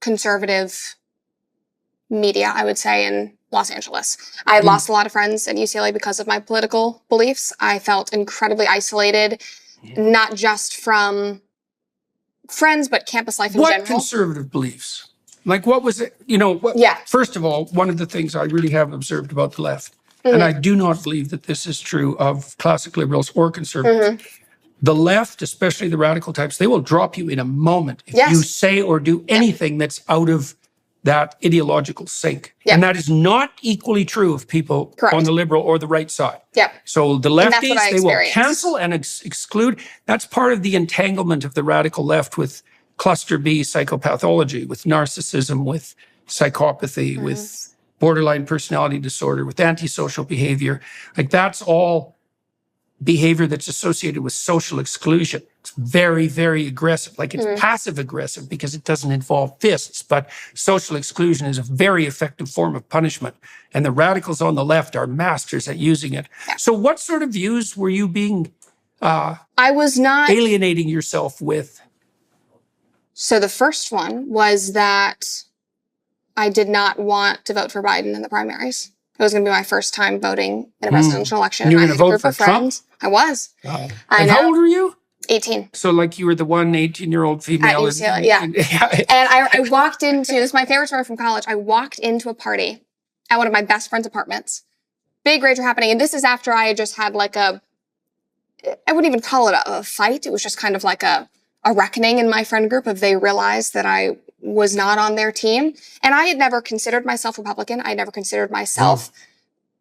conservative media, I would say, in Los Angeles. I had lost a lot of friends at UCLA because of my political beliefs. I felt incredibly isolated, not just from friends, but campus life in general. What conservative beliefs? Like, what was it? You know, first of all, one of the things I really have observed about the left, and I do not believe that this is true of classic liberals or conservatives. The left, especially the radical types, they will drop you in a moment if you say or do anything that's out of that ideological sync. And that is not equally true of people on the liberal or the right side. So the lefties, they will cancel and exclude. That's part of the entanglement of the radical left with cluster B psychopathology, with narcissism, with psychopathy, with borderline personality disorder, with antisocial behavior. Like that's all behavior that's associated with social exclusion. It's very, very aggressive. Like it's passive aggressive because it doesn't involve fists, but social exclusion is a very effective form of punishment. And the radicals on the left are masters at using it. So what sort of views were you being I was not alienating yourself with? So the first one was that I did not want to vote for Biden in the primaries. It was going to be my first time voting in a presidential election. You were going to vote for Trump? I was. And how old were you? 18. So like you were the one 18-year-old female. At UCLA, and I walked into, this is my favorite story from college. I walked into a party at one of my best friend's apartments. Big rager happening. And this is after I had just had like a I wouldn't even call it a fight. It was just kind of like a reckoning in my friend group of they realized that I was not on their team. And I had never considered myself Republican. I had never considered myself,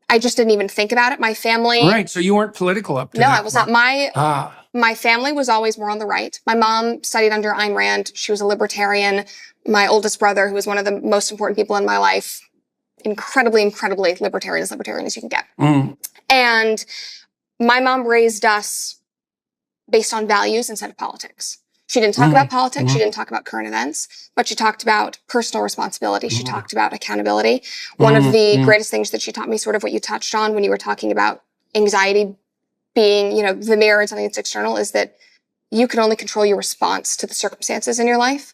I just didn't even think about it. My family. Right. So you weren't political up to that No, I was not. point. My family was always more on the right. My mom studied under Ayn Rand. She was a libertarian. My oldest brother, who was one of the most important people in my life, incredibly, incredibly libertarian, as libertarian as you can get. And my mom raised us based on values instead of politics. She didn't talk about politics. She didn't talk about current events, but she talked about personal responsibility. She talked about accountability. One of the greatest things that she taught me, sort of what you touched on when you were talking about anxiety being, the mirror and something that's external, is that you can only control your response to the circumstances in your life.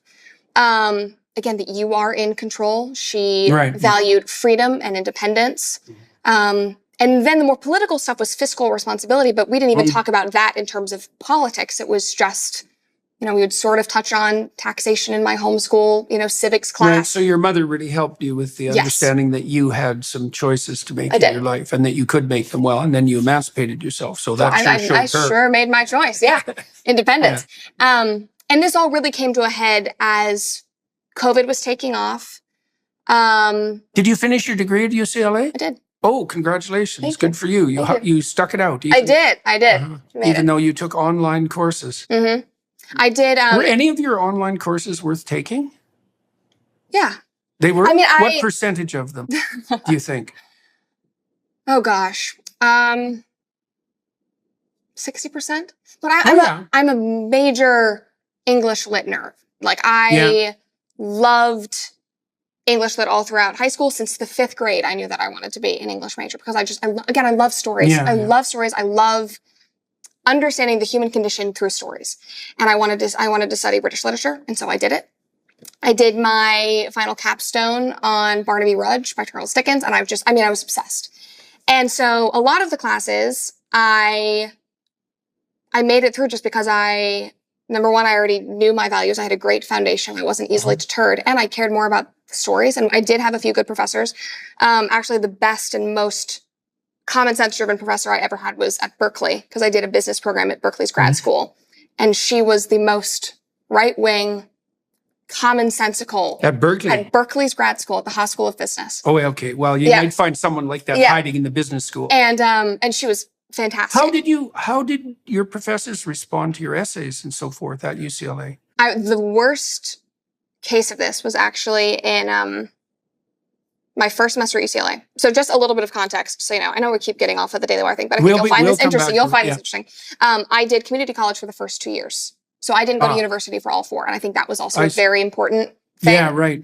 Again, that you are in control. She valued freedom and independence. And then the more political stuff was fiscal responsibility, but we didn't even talk about that in terms of politics. It was just, we would sort of touch on taxation in my homeschool, civics class. Right. So your mother really helped you with the understanding that you had some choices to make in your life and that you could make them well, and then you emancipated yourself. So that I sure made my choice. Yeah. Independence. And this all really came to a head as COVID was taking off. Did you finish your degree at UCLA? I did. Oh, congratulations. Good for you. You stuck it out. I did. Even though you took online courses. I did. Were any of your online courses worth taking? Yeah. They were? What percentage of them do you think? Oh, gosh. 60%. But I'm a major English lit nerd. Like, I loved English lit all throughout high school. Since the 5th grade, I knew that I wanted to be an English major because I love stories. I love stories. I love understanding the human condition through stories. And I wanted to study British literature, and so I did it. I did my final capstone on Barnaby Rudge by Charles Dickens, and I was obsessed. And so a lot of the classes, I made it through just because number one, I already knew my values. I had a great foundation. I wasn't easily deterred, and I cared more about the stories. And I did have a few good professors. Actually, the best and most common sense driven professor I ever had was at Berkeley, because I did a business program at Berkeley's grad school. And she was the most right-wing, commonsensical. At Berkeley? At Berkeley's grad school, at the Haas School of Business. Oh, okay. Well, you might find someone like that hiding in the business school. And she was fantastic. How did your professors respond to your essays and so forth at UCLA? The worst case of this was actually in my first semester at UCLA. So just a little bit of context, so I know we keep getting off of the Daily Wire thing, but I think you'll find this interesting. You'll find this interesting. I did community college for the first 2 years. So I didn't go to university for all 4. And I think that was also a very important thing. Yeah, right.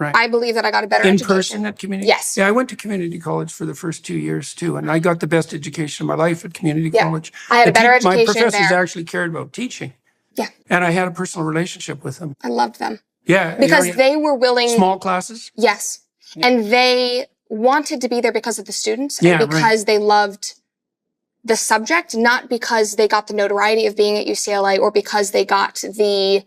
I believe that I got a better education. In person at community? Yes. Yeah, I went to community college for the first 2 years too. And I got the best education of my life at community college. I had a better education My professors there. actually cared about teaching. Yeah. And I had a personal relationship with them. I loved them. Yeah. Because they were willing. Small classes? Yes. Yeah. And they wanted to be there because of the students and because they loved the subject, not because they got the notoriety of being at UCLA or because they got the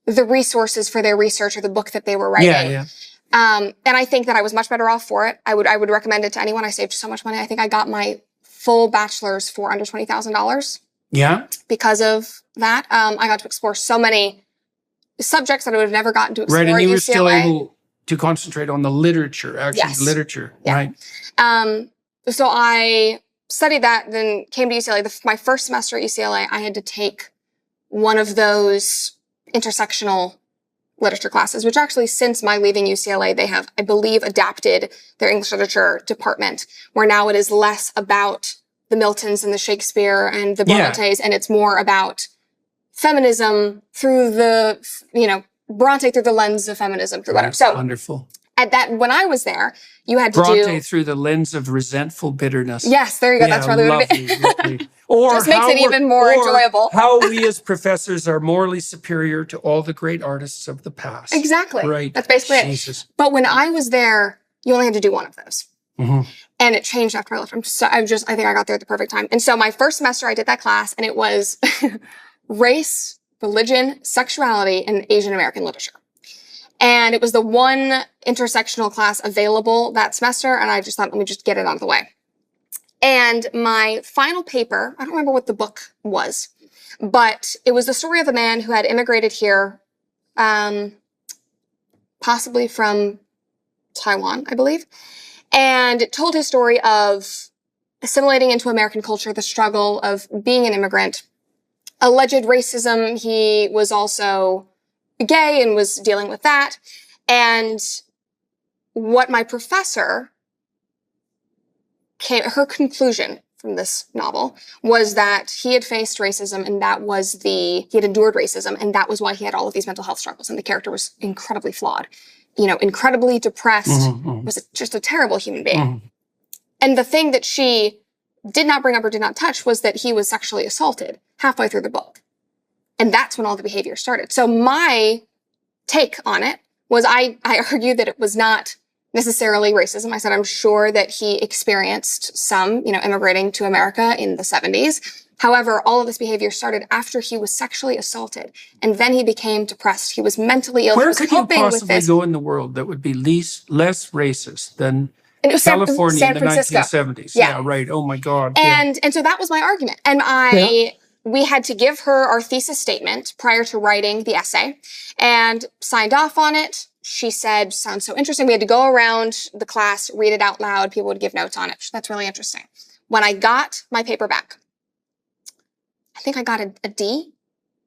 resources for their research or the book that they were writing. Yeah. And I think that I was much better off for it. I would recommend it to anyone. I saved so much money. I think I got my full bachelor's for under $20,000. Yeah. Because of that. I got to explore so many subjects that I would have never gotten to explore at UCLA. Right, and you were still able to concentrate on the literature, literature, right? So I studied that, then came to UCLA. My first semester at UCLA, I had to take one of those intersectional literature classes, which actually since my leaving UCLA, they have, I believe, adapted their English literature department, where now it is less about the Miltons and the Shakespeare and the Brontes, and it's more about feminism through the, Bronte through the lens of feminism, through whatever. So wonderful. When I was there, you had to Bronte through the lens of resentful bitterness. Yes, there you go. That's probably what it is. Or just makes it even more enjoyable. How we as professors are morally superior to all the great artists of the past. Exactly. Right. That's basically it. But when I was there, you only had to do one of those. Mm-hmm. And it changed after I left. I think I got there at the perfect time. And so my first semester, I did that class, and it was race, religion, sexuality, and Asian American literature. And it was the one intersectional class available that semester, and I just thought, let me just get it out of the way. And my final paper, I don't remember what the book was, but it was the story of a man who had immigrated here, possibly from Taiwan, I believe. And it told his story of assimilating into American culture, the struggle of being an immigrant, alleged racism. He was also gay and was dealing with that. And what my professor her conclusion from this novel was that he had faced racism and he had endured racism, and that was why he had all of these mental health struggles. And the character was incredibly flawed, incredibly depressed, was just a terrible human being. And the thing that she did not bring up or did not touch was that he was sexually assaulted halfway through the book. And that's when all the behavior started. So my take on it was I argued that it was not necessarily racism. I said, I'm sure that he experienced some, immigrating to America in the 70s. However, all of this behavior started after he was sexually assaulted. And then he became depressed. He was mentally ill. Where could you possibly go in the world that would be less racist than California San in the Francisco. 1970s? Yeah, right. Oh my God. And so that was my argument. And we had to give her our thesis statement prior to writing the essay and signed off on it. She said, sounds so interesting. We had to go around the class, read it out loud. People would give notes on it. That's really interesting. When I got my paper back, I think I got a D.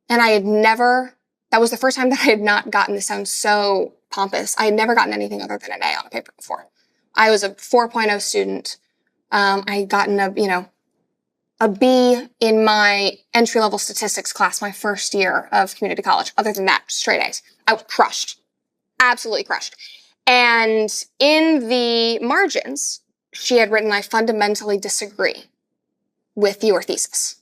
And that was the first time that I had not gotten, this sounds so pompous, I had never gotten anything other than an A on a paper before. I was a 4.0 student. I had gotten a B in my entry-level statistics class my first year of community college. Other than that, straight A's. I was crushed. Absolutely crushed. And in the margins, she had written, I fundamentally disagree with your thesis.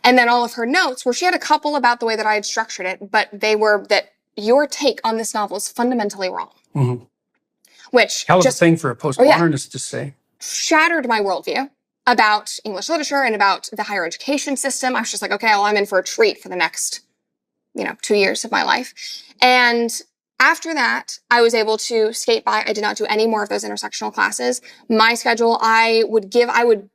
And then all of her notes she had a couple about the way that I had structured it, but they were that your take on this novel is fundamentally wrong. Mm-hmm. Which hell of a thing for a postmodernist to say. Shattered my worldview about English literature and about the higher education system. I was just like, okay, well, I'm in for a treat for the next, 2 years of my life. And after that, I was able to skate by. I did not do any more of those intersectional classes. My schedule, I would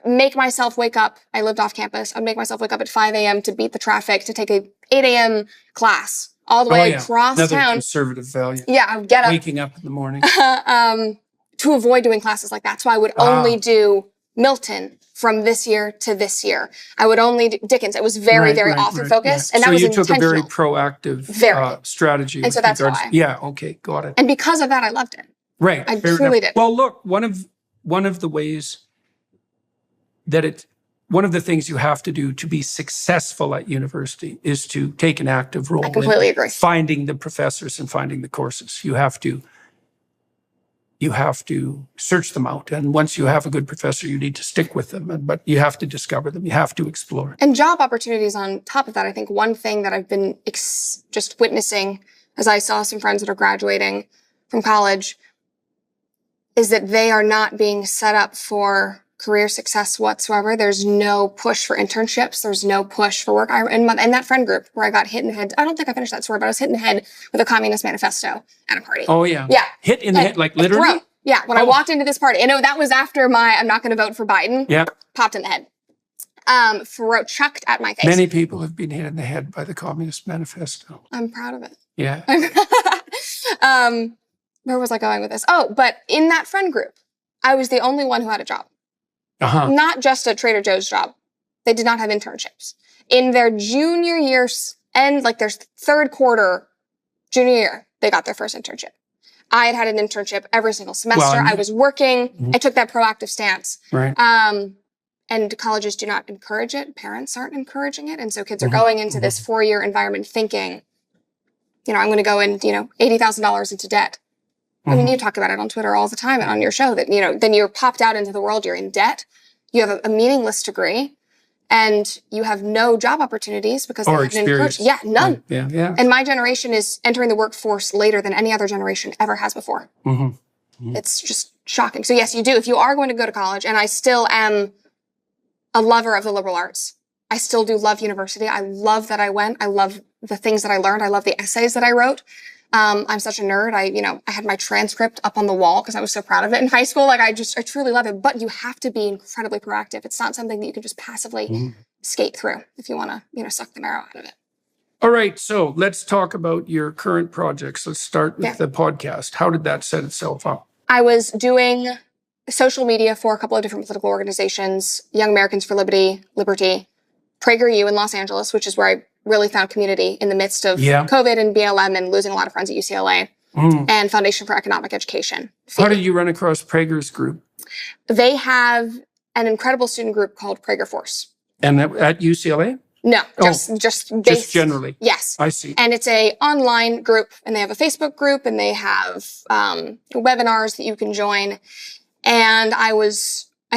make myself wake up. I lived off campus. I'd make myself wake up at 5 a.m. to beat the traffic, to take a 8 a.m. class all the way across Another town. Conservative value. Yeah, I would get up. Waking up in the morning. To avoid doing classes like that. So I would only do Milton from this year to this year. I would only do Dickens. It was very, very author focused. And that was intentional. So you took a very proactive strategy. And so that's why. Yeah, okay, got it. And because of that, I loved it. Right. I truly did. Well, look, one of the ways that one of the things you have to do to be successful at university is to take an active role. I completely agree. Finding the professors and finding the courses. You have to search them out. And once you have a good professor, you need to stick with them. But you have to discover them. You have to explore. And job opportunities on top of that. I think one thing that I've been just witnessing as I saw some friends that are graduating from college is that they are not being set up for career success whatsoever. There's no push for internships. There's no push for work. In that friend group where I got hit in the head, I don't think I finished that story, but I was hit in the head with a Communist Manifesto at a party. Oh, yeah. Yeah. Hit in the head, like literally? Yeah, when I walked into this party. That was after I'm not going to vote for Biden. Yeah. Popped in the head. Chucked at my face. Many people have been hit in the head by the Communist Manifesto. I'm proud of it. Yeah. Where was I going with this? Oh, but in that friend group, I was the only one who had a job. Uh-huh. Not just a Trader Joe's job. They did not have internships. In their junior years and their third quarter junior year, they got their first internship. I had an internship every single semester. I was working. Mm-hmm. I took that proactive stance. Right. And colleges do not encourage it. Parents aren't encouraging it. And so kids are going into this 4-year environment thinking, I'm going to go in, $80,000 into debt. I mean, you talk about it on Twitter all the time and on your show that, then you're popped out into the world, you're in debt, you have a meaningless degree, and you have no job opportunities because they haven't encouraged. Yeah, none. Right. Yeah. And my generation is entering the workforce later than any other generation ever has before. Mm-hmm. Mm-hmm. It's just shocking. So yes, you do. If you are going to go to college, and I still am a lover of the liberal arts. I still do love university. I love that I went. I love the things that I learned. I love the essays that I wrote. I'm such a nerd. I had my transcript up on the wall because I was so proud of it in high school. Like I truly love it, but you have to be incredibly proactive. It's not something that you can just passively skate through if you want to, suck the marrow out of it. All right. So let's talk about your current projects. Let's start with the podcast. How did that set itself up? I was doing social media for a couple of different political organizations, Young Americans for Liberty, PragerU in Los Angeles, which is where I really found community in the midst of COVID and BLM and losing a lot of friends at UCLA, and Foundation for Economic Education. How did you run across Prager's group? They have an incredible student group called Prager Force. And at UCLA? No, just generally. Yes. I see. And it's a online group, and they have a Facebook group, and they have webinars that you can join. And I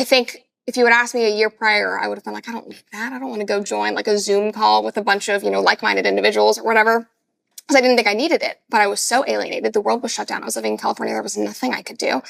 think if you had asked me a year prior, I would have been like, I don't need that. I don't want to go join like a Zoom call with a bunch of, like-minded individuals or whatever. Because I didn't think I needed it. But I was so alienated. The world was shut down. I was living in California. There was nothing I could do.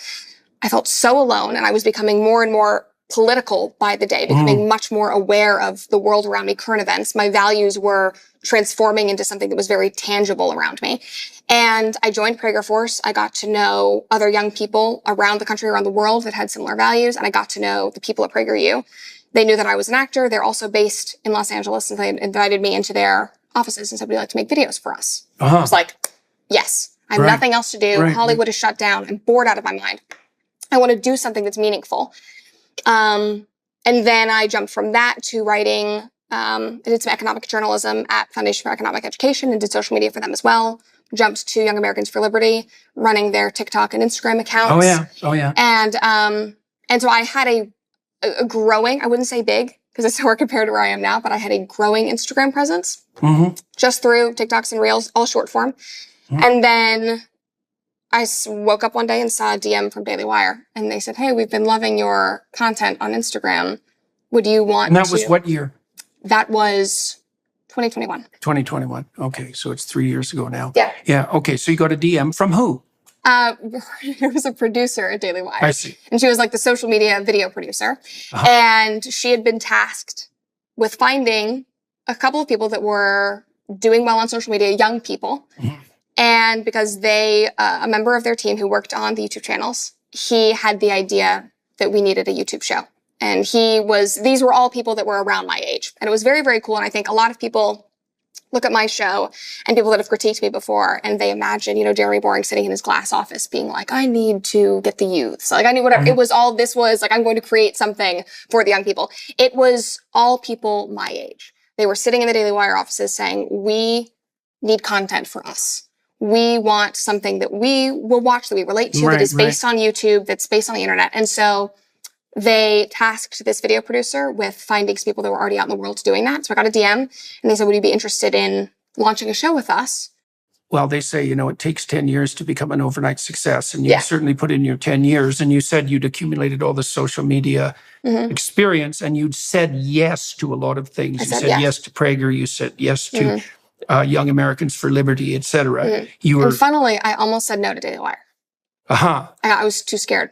I felt so alone, and I was becoming more and more political by the day, becoming much more aware of the world around me, current events. My values were transforming into something that was very tangible around me. And I joined Prager Force. I got to know other young people around the country, around the world that had similar values. And I got to know the people at PragerU. They knew that I was an actor. They're also based in Los Angeles, and they invited me into their offices and said, would you like to make videos for us? I was like, yes, I have nothing else to do. Hollywood is shut down. I'm bored out of my mind. I want to do something that's meaningful. And then I jumped from that to writing. I did some economic journalism at Foundation for Economic Education and did social media for them as well. Jumped to Young Americans for Liberty, running their TikTok and Instagram accounts. Oh yeah. And so I had a growing, I wouldn't say big because it's nowhere compared to where I am now, but I had a growing Instagram presence just through TikToks and Reels, all short form. And then I woke up one day and saw a DM from Daily Wire, and they said, hey, we've been loving your content on Instagram. Would you want to? And that was what year? That was 2021. 2021. Okay, so it's 3 years ago now. Yeah. Yeah, okay, so you got a DM from who? It was a producer at Daily Wire. I see. And she was like the social media video producer. And she had been tasked with finding a couple of people that were doing well on social media, young people. And because a member of their team who worked on the YouTube channels, he had the idea that we needed a YouTube show. And these were all people that were around my age. And it was very, very cool. And I think a lot of people look at my show and people that have critiqued me before, and they imagine, Jeremy Boring sitting in his glass office being like, I need to get the youths. Like I need whatever. This was like, I'm going to create something for the young people. It was all people my age. They were sitting in the Daily Wire offices saying, we need content for us. We want something that we will watch, that we relate to, that is based on YouTube, that's based on the internet. And so they tasked this video producer with finding some people that were already out in the world doing that. So I got a DM, and they said, would you be interested in launching a show with us? Well, they say, it takes 10 years to become an overnight success. And you certainly put in your 10 years. And you said you'd accumulated all the social media experience, and you'd said yes to a lot of things. You said yes to Prager. You said yes to Young Americans for Liberty, et cetera. And funnily, I almost said no to Daily Wire. I was too scared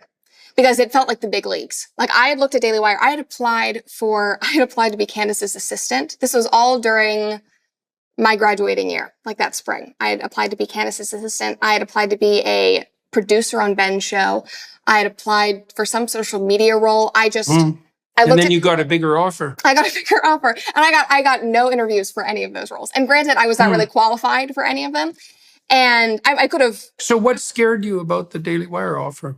because it felt like the big leagues. Like I had looked at Daily Wire. I had applied to be Candace's assistant. This was all during my graduating year, like that spring. I had applied to be Candace's assistant. I had applied to be a producer on Ben's show. I had applied for some social media role. And then you got a bigger offer. I got a bigger offer. And I got no interviews for any of those roles. And granted, I was not really qualified for any of them. And I could have. So what scared you about the Daily Wire offer?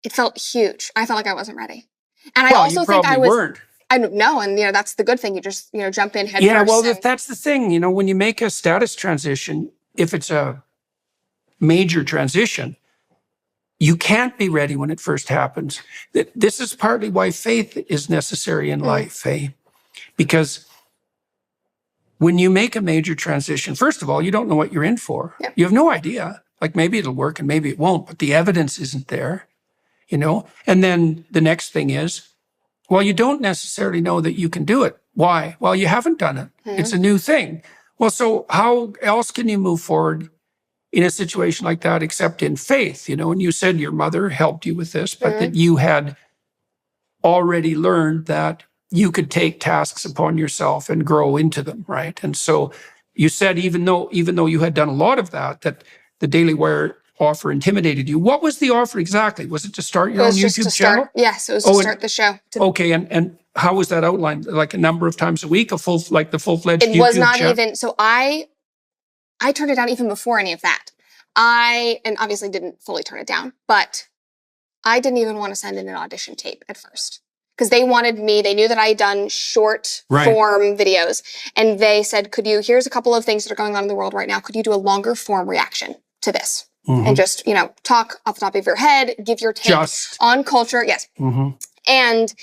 It felt huge. I felt like I wasn't ready. And I also think I weren't. I don't know. And, that's the good thing. You just, jump in head first. Yeah, well, that's the thing. When you make a status transition, if it's a major transition, you can't be ready when it first happens. This is partly why faith is necessary in life, because when you make a major transition, first of all, you don't know what you're in for. Yep. You have no idea. Like maybe it'll work and maybe it won't, but the evidence isn't there, And then the next thing is, well, you don't necessarily know that you can do it. Why? Well, you haven't done it. It's a new thing. Well, so how else can you move forward in a situation like that except in faith? And you said your mother helped you with this, but that you had already learned that you could take tasks upon yourself and grow into them, right? And so you said even though you had done a lot of that the Daily Wire offer intimidated you. What was the offer exactly? Was it to start your own YouTube channel? Yes, it was to start the show. Okay, and how was that outlined? Like a number of times a week, the full-fledged YouTube channel? It was not even, so I turned it down even before any of that. And obviously didn't fully turn it down, but I didn't even want to send in an audition tape at first. Because they knew that I had done short form videos. And they said, here's a couple of things that are going on in the world right now. Could you do a longer form reaction to this? And just, talk off the top of your head, give your take on culture. Yes. And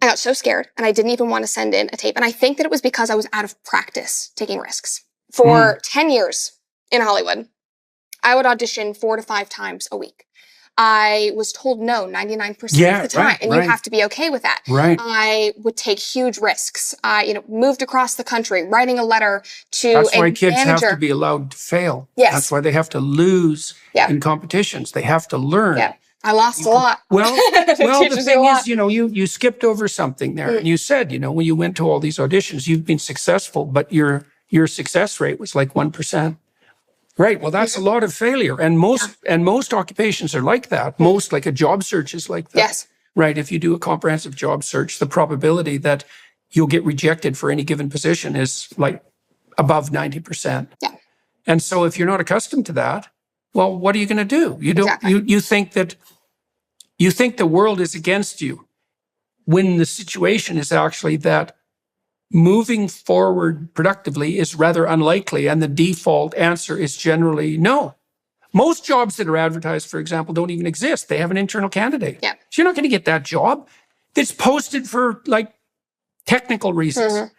I got so scared and I didn't even want to send in a tape. And I think that it was because I was out of practice taking risks. For 10 years in Hollywood, I would audition 4 to 5 times a week. I was told no 99% of the time, and you have to be okay with that. I would take huge risks. I, moved across the country, writing a letter to That's why kids manager. have to be allowed to fail. Yes. That's why they have to lose in competitions. They have to learn. Yeah. I lost a lot. Well, the thing is, you skipped over something there. And you said, when you went to all these auditions, you've been successful, but your success rate was like 1%. Right. Well, that's a lot of failure. And most occupations are like that. Most, like a job search is like that. Yes. Right. If you do a comprehensive job search, the probability that you'll get rejected for any given position is like above 90%. Yeah. And so if you're not accustomed to that, well, what are you going to do? You don't, you think the world is against you when the situation is actually that moving forward productively is rather unlikely, and the default answer is generally no. Most jobs that are advertised, for example, don't even exist. They have an internal candidate. Yeah. So you're not going to get that job. It's posted for like technical reasons.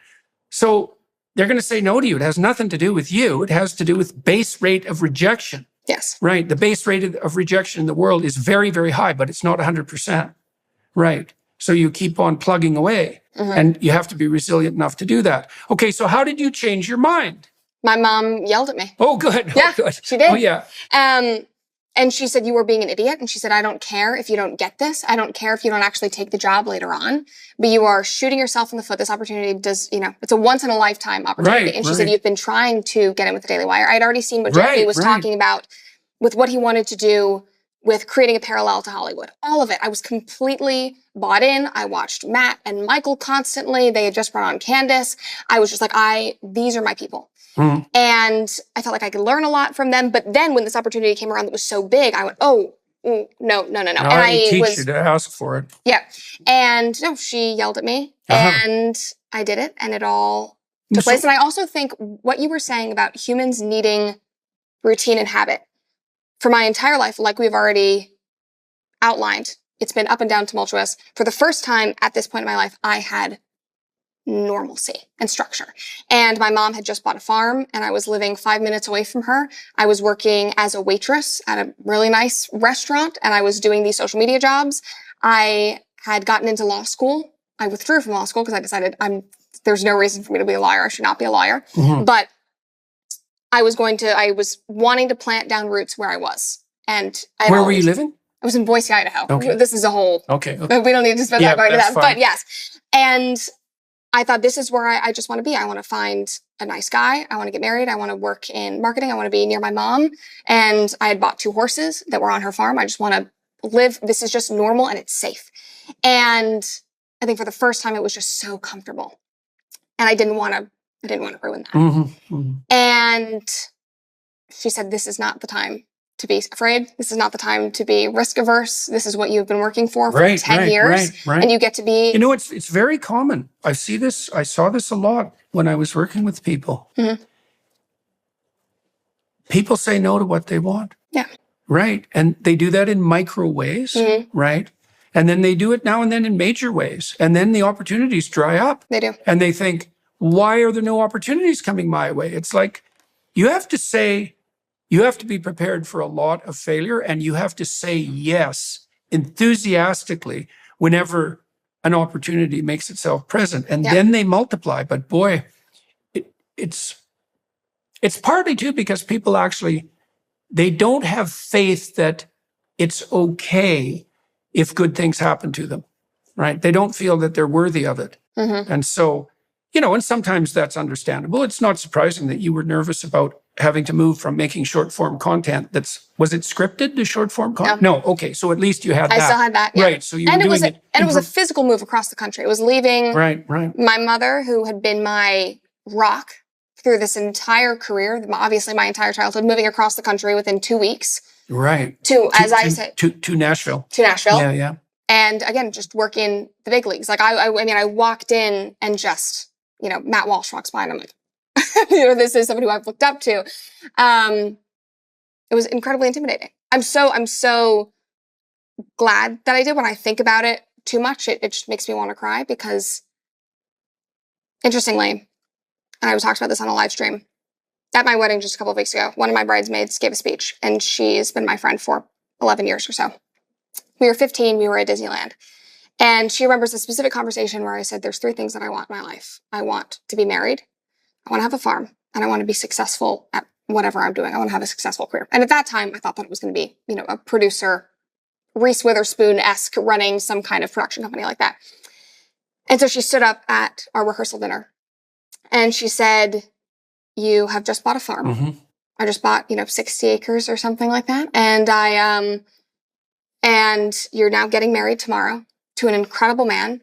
So they're going to say no to you. It has nothing to do with you. It has to do with base rate of rejection. Yes. Right. The base rate of rejection in the world is very, very high, but it's not 100%. Right. So you keep on plugging away. And you have to be resilient enough to do that. Okay, so how did you change your mind? My mom yelled at me. Oh, good. Yeah, good. She did. Oh, yeah. And she said, you were being an idiot. And she said, I don't care if you don't get this. I don't care if you don't actually take the job later on. But you are shooting yourself in the foot. This opportunity it's a once-in-a-lifetime opportunity. And she said, you've been trying to get in with the Daily Wire. I'd already seen what Jeremy was talking about with what he wanted to do with creating a parallel to Hollywood. All of it. I was completely bought in. I watched Matt and Michael constantly. They had just brought on Candace. I was just like, these are my people. And I felt like I could learn a lot from them. But then when this opportunity came around that was so big, I went, no. And I teach you to ask for it. Yeah. And no, she yelled at me and I did it, and it all took place. And I also think what you were saying about humans needing routine and habit. For my entire life, like we've already outlined, it's been up and down, tumultuous. For the first time at this point in my life, I had normalcy and structure. And my mom had just bought a farm, and I was living 5 minutes away from her. I was working as a waitress at a really nice restaurant, and I was doing these social media jobs. I had gotten into law school. I withdrew from law school because I decided there's no reason for me to be a lawyer. I should not be a lawyer. But I was wanting to plant down roots where I was. And where were you living? I was in Boise, Idaho. Okay. This is a whole, okay. We don't need to spend that going to that. Fine. But yes. And I thought, this is where I just want to be. I want to find a nice guy. I want to get married. I want to work in marketing. I want to be near my mom. And I had bought 2 horses that were on her farm. I just want to live. This is just normal and it's safe. And I think for the first time, it was just so comfortable. And I didn't want to ruin that. And she said, this is not the time to be afraid. This is not the time to be risk averse. This is what you've been working for 10 years. And you get to be... It's very common. I saw this a lot when I was working with people. People say no to what they want. Yeah. Right. And they do that in micro ways. Right. And then they do it now and then in major ways. And then the opportunities dry up. They do. And they think, why are there no opportunities coming my way? It's like, you have to be prepared for a lot of failure, and you have to say yes enthusiastically whenever an opportunity makes itself present. And then they multiply. But boy, it's partly too because people they don't have faith that it's okay if good things happen to them, right? They don't feel that they're worthy of it. And so and sometimes that's understandable. It's not surprising that you were nervous about having to move from making short form content was it scripted to short form content? No. Okay. So at least you had that. I still had that. Yeah. Right. So you were doing it. And it was a physical move across the country. It was leaving my mother, who had been my rock through this entire career, obviously my entire childhood, moving across the country within 2 weeks. Right. To Nashville. To Nashville. Yeah, yeah. And again, just work in the big leagues. Like I mean, I walked in and just, Matt Walsh walks by and I'm like, this is somebody who I've looked up to. It was incredibly intimidating. I'm so glad that I did. When I think about it too much, it just makes me want to cry, because interestingly, and I talked about this on a live stream, at my wedding just a couple of weeks ago, one of my bridesmaids gave a speech, and she's been my friend for 11 years or so. We were 15, we were at Disneyland. And she remembers a specific conversation where I said, there's 3 things that I want in my life. I want to be married, I want to have a farm, and I want to be successful at whatever I'm doing. I want to have a successful career. And at that time, I thought that it was going to be, a producer, Reese Witherspoon-esque, running some kind of production company like that. And so she stood up at our rehearsal dinner and she said, you have just bought a farm. Mm-hmm. I just bought, 60 acres or something like that. And and you're now getting married tomorrow to an incredible man,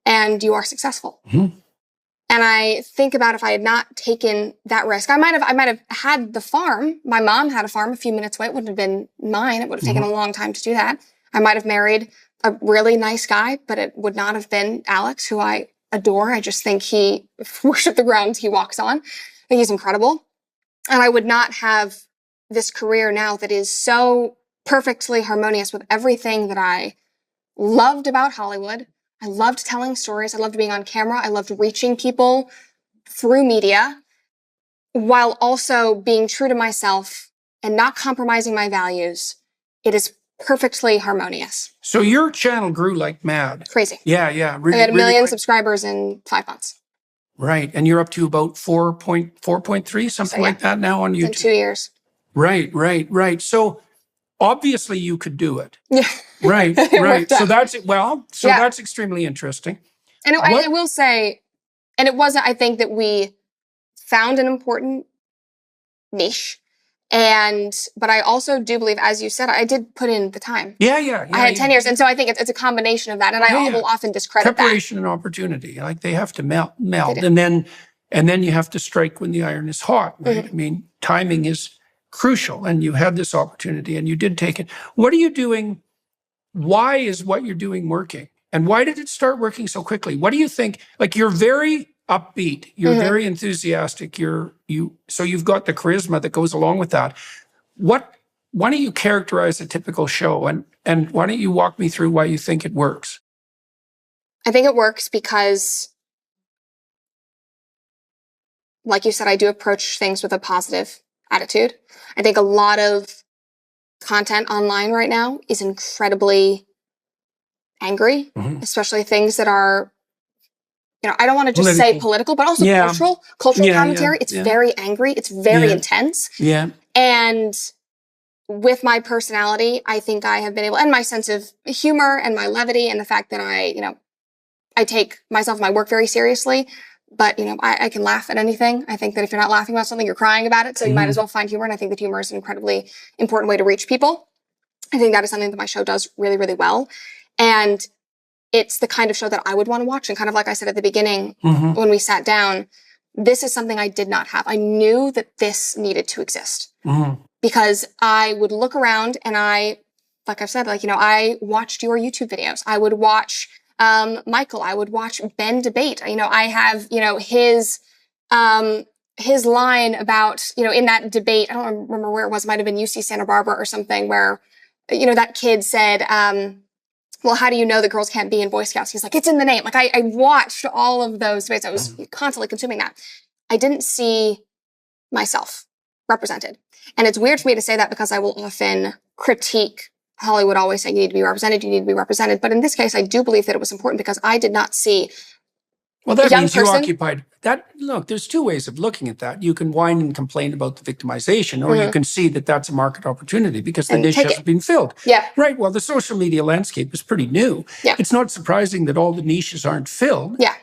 and you are successful. Mm-hmm. And I think about, if I had not taken that risk, I might have had the farm. My mom had a farm a few minutes away. It wouldn't have been mine. It would have taken a long time to do that. I might have married a really nice guy, but it would not have been Alex, who I adore. I just think he worships the ground he walks on. I think he's incredible. And I would not have this career now that is so perfectly harmonious with everything that I loved about Hollywood. I loved telling stories. I loved being on camera. I loved reaching people through media, while also being true to myself and not compromising my values. It is perfectly harmonious. So your channel grew like mad. Crazy. Yeah, yeah. Really, I had 1 million subscribers in 5 months. Right. And you're up to about 4.3, something like that now on YouTube. In 2 years. Right. So obviously you could do it. Yeah. Right. So that's extremely interesting. And I will say, and it wasn't, I think that we found an important niche. But I also do believe, as you said, I did put in the time. Yeah. I had 10 years. And so I think it's a combination of that. And I will often discredit preparation and opportunity. Like, they have to meld. And then you have to strike when the iron is hot, right? Mm-hmm. I mean, timing is crucial, and you had this opportunity and you did take it. What are you doing? Why is what you're doing working? And why did it start working so quickly? What do you think? Like, you're very upbeat. You're very enthusiastic. So you've got the charisma that goes along with that. Why don't you characterize a typical show, and why don't you walk me through why you think it works? I think it works because, like you said, I do approach things with a positive attitude. I think a lot of content online right now is incredibly angry, especially things that are, I don't want to just say political, but also cultural commentary. It's very angry. It's very intense. Yeah. And with my personality, I think I have been able, and my sense of humor and my levity, and the fact that I take myself and my work very seriously, but, I can laugh at anything. I think that if you're not laughing about something, you're crying about it. So you might as well find humor. And I think that humor is an incredibly important way to reach people. I think that is something that my show does really, really well. And it's the kind of show that I would want to watch. And kind of like I said at the beginning, when we sat down, this is something I did not have. I knew that this needed to exist because I would look around and like I've said, I watched your YouTube videos. I would watch Michael. I would watch Ben debate. I have, his line about, in that debate, I don't remember where it was, it might've been UC Santa Barbara or something, where, that kid said, well, how do you know that girls can't be in Boy Scouts? He's like, it's in the name. Like, I watched all of those debates. I was constantly consuming that. I didn't see myself represented. And it's weird for me to say that, because I will often critique Hollywood, always saying you need to be represented. But in this case, I do believe that it was important, because I did not see. Well, that means you occupied that. Look, there's 2 ways of looking at that. You can whine and complain about the victimization, or you can see that that's a market opportunity because the niche hasn't been filled. Yeah. Right. Well, the social media landscape is pretty new. Yeah. It's not surprising that all the niches aren't filled. Yeah.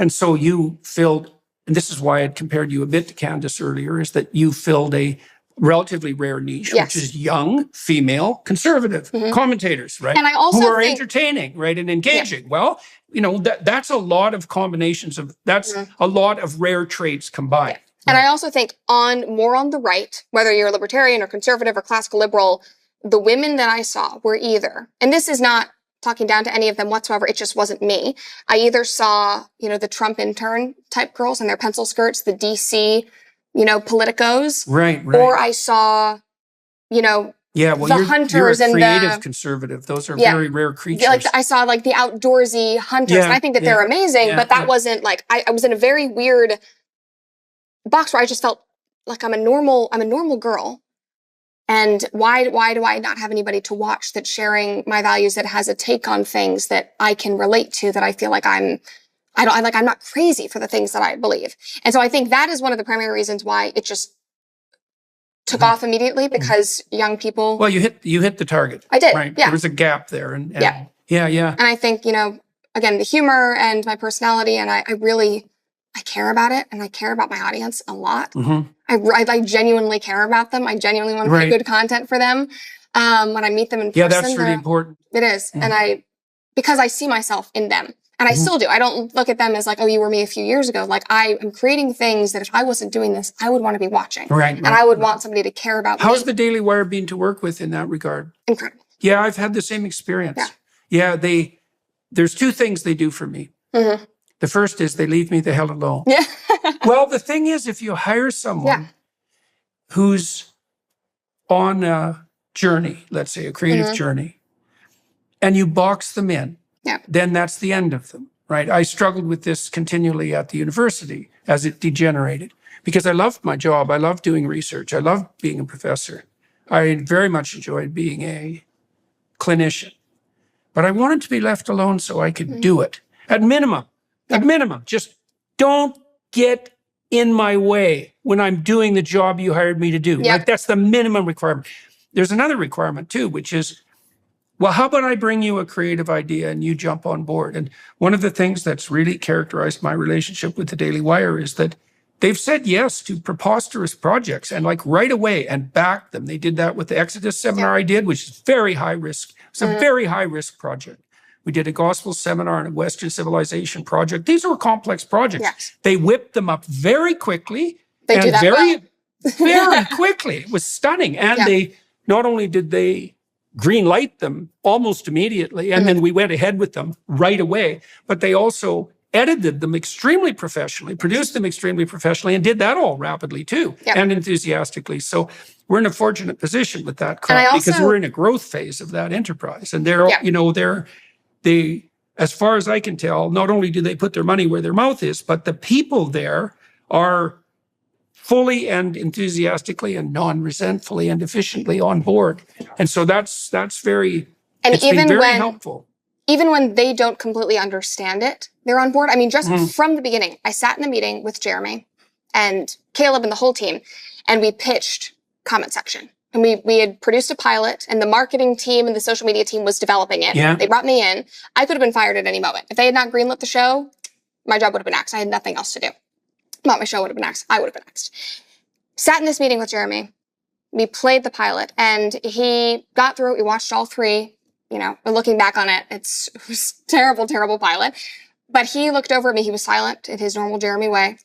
And so you filled, and this is why I'd compared you a bit to Candace earlier, is that you filled a relatively rare niche, Yes. which is young, female, conservative commentators, right? And I also who are think, entertaining, right, and engaging. Well, you know, that's a lot of combinations of, that's a lot of rare traits combined. And I also think more on the right, whether you're libertarian or conservative or classical liberal, the women that I saw were either, and this is not talking down to any of them whatsoever, it just wasn't me. I either saw, you know, the Trump intern type girls in their pencil skirts, the DC, you know, politicos. Right. Or I saw, you know, yeah, well, the hunters you're a and creative conservative. Those are very rare creatures. Like I saw like the outdoorsy hunters, and I think that they're amazing, but that wasn't like, I was in a very weird box where I just felt like I'm a normal girl. And why do I not have anybody to watch that's sharing my values, that has a take on things that I can relate to, that I feel like I'm not crazy for the things that I believe. And so I think that is one of the primary reasons why it just took off immediately, because young people. Well, you hit the target. I did. Right. Yeah. There was a gap there. And yeah. And I think, you know, again, the humor and my personality, and I care about it, and I care about my audience a lot. I genuinely care about them. I genuinely want to make good content for them. When I meet them in person. Yeah, that's really important. It is. And because I see myself in them. And I still do. I don't look at them as like, oh, you were me a few years ago. Like, I am creating things that if I wasn't doing this, I would want to be watching. Right. And I would want somebody to care about me. How's the Daily Wire been to work with in that regard? Incredible. Yeah, I've had the same experience. Yeah, there's two things they do for me. The first is they leave me the hell alone. Yeah. Well, the thing is, if you hire someone who's on a journey, let's say a creative journey, and you box them in, then that's the end of them, right? I struggled with this continually at the university as it degenerated, because I loved my job. I loved doing research. I loved being a professor. I very much enjoyed being a clinician, but I wanted to be left alone so I could do it. At minimum, just don't get in my way when I'm doing the job you hired me to do. Like, that's the minimum requirement. There's another requirement too, which is, well, how about I bring you a creative idea and you jump on board? And one of the things that's really characterized my relationship with the Daily Wire is that they've said yes to preposterous projects, and like right away, and backed them. They did that with the Exodus seminar I did, which is very high risk. It's a very high risk project. We did a gospel seminar and a Western civilization project. These were complex projects. Yes. They whipped them up very quickly. They do that very quickly. It was stunning. And they, not only did they green light them almost immediately, and then we went ahead with them right away, but they also edited them extremely professionally, produced them extremely professionally, and did that all rapidly too, and enthusiastically. So we're in a fortunate position with that because we're in a growth phase of that enterprise. And they're, you know, they, as far as I can tell, not only do they put their money where their mouth is, but the people there are fully and enthusiastically and non-resentfully and efficiently on board. And so that's very, and it's been very helpful. Even when they don't completely understand it, they're on board. I mean, just from the beginning, I sat in a meeting with Jeremy and Caleb and the whole team, and we pitched comment section. And we had produced a pilot, and the marketing team and the social media team was developing it. They brought me in. I could have been fired at any moment. If they had not greenlit the show, my job would have been axed. I had nothing else to do. Not my show would have been axed. I would have been axed. Sat in this meeting with Jeremy. We played the pilot, and he got through it. We watched all three. You know, looking back on it, it was terrible, terrible pilot. But he looked over at me. He was silent in his normal Jeremy way,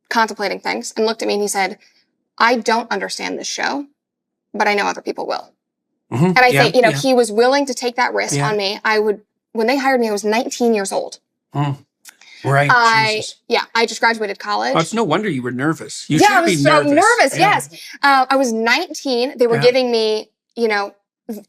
contemplating things, and looked at me and he said, I don't understand this show, but I know other people will. And I think, you know, he was willing to take that risk on me. When they hired me, I was 19 years old. Right. I just graduated college. Oh, it's no wonder you were nervous. You should I was be so nervous. Yeah. Yes. I was 19. They were giving me, you know,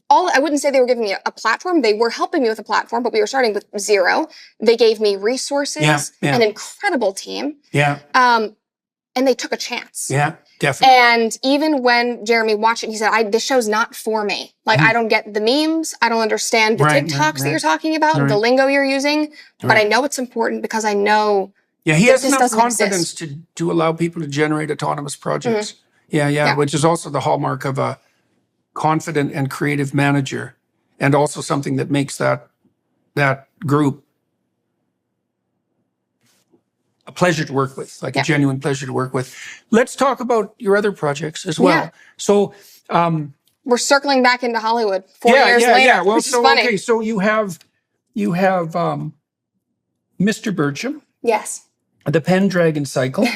I wouldn't say they were giving me a platform. They were helping me with a platform, but we were starting with zero. They gave me resources, an incredible team. And they took a chance. Yeah, definitely. And even when Jeremy watched it, he said, this show's not for me. Like, I don't get the memes. I don't understand the TikToks that you're talking about, the lingo you're using. But I know it's important because I know. Yeah, he has enough confidence to allow people to generate autonomous projects. Which is also the hallmark of a confident and creative manager, and also something that makes that group a pleasure to work with, like Yeah. a genuine pleasure to work with. Let's talk about your other projects as well. Yeah. So, We're circling back into Hollywood 4 years later, yeah. Well, which is so funny. okay, so you have Mr. Bircham, Yes. the Pendragon Cycle,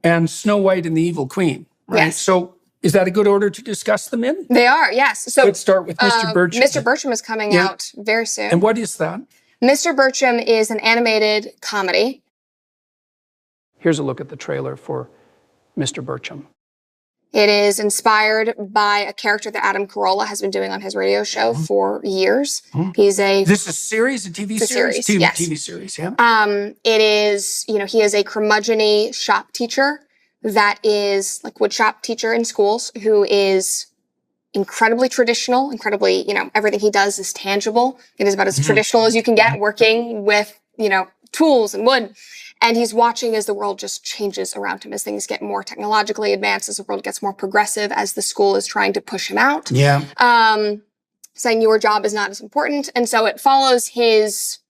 and Snow White and the Evil Queen. Right. Yes. So, is that a good order to discuss them in? They are, yes. So Let's start with Mr. Bircham. Mr. Bircham is coming out very soon. And what is that? Mr. Bircham is an animated comedy. Here's a look at the trailer for Mr. Bircham. It is inspired by a character that Adam Carolla has been doing on his radio show for years. He's Is this a series, a TV series? Yes. TV series, yeah. It is, he is a curmudgeon-y shop teacher that is like wood shop teacher in schools who is incredibly traditional, incredibly, everything he does is tangible. It is about as traditional as you can get, working with, tools and wood. And he's watching as the world just changes around him, as things get more technologically advanced, as the world gets more progressive, as the school is trying to push him out. Yeah. Saying your job is not as important. And so it follows his...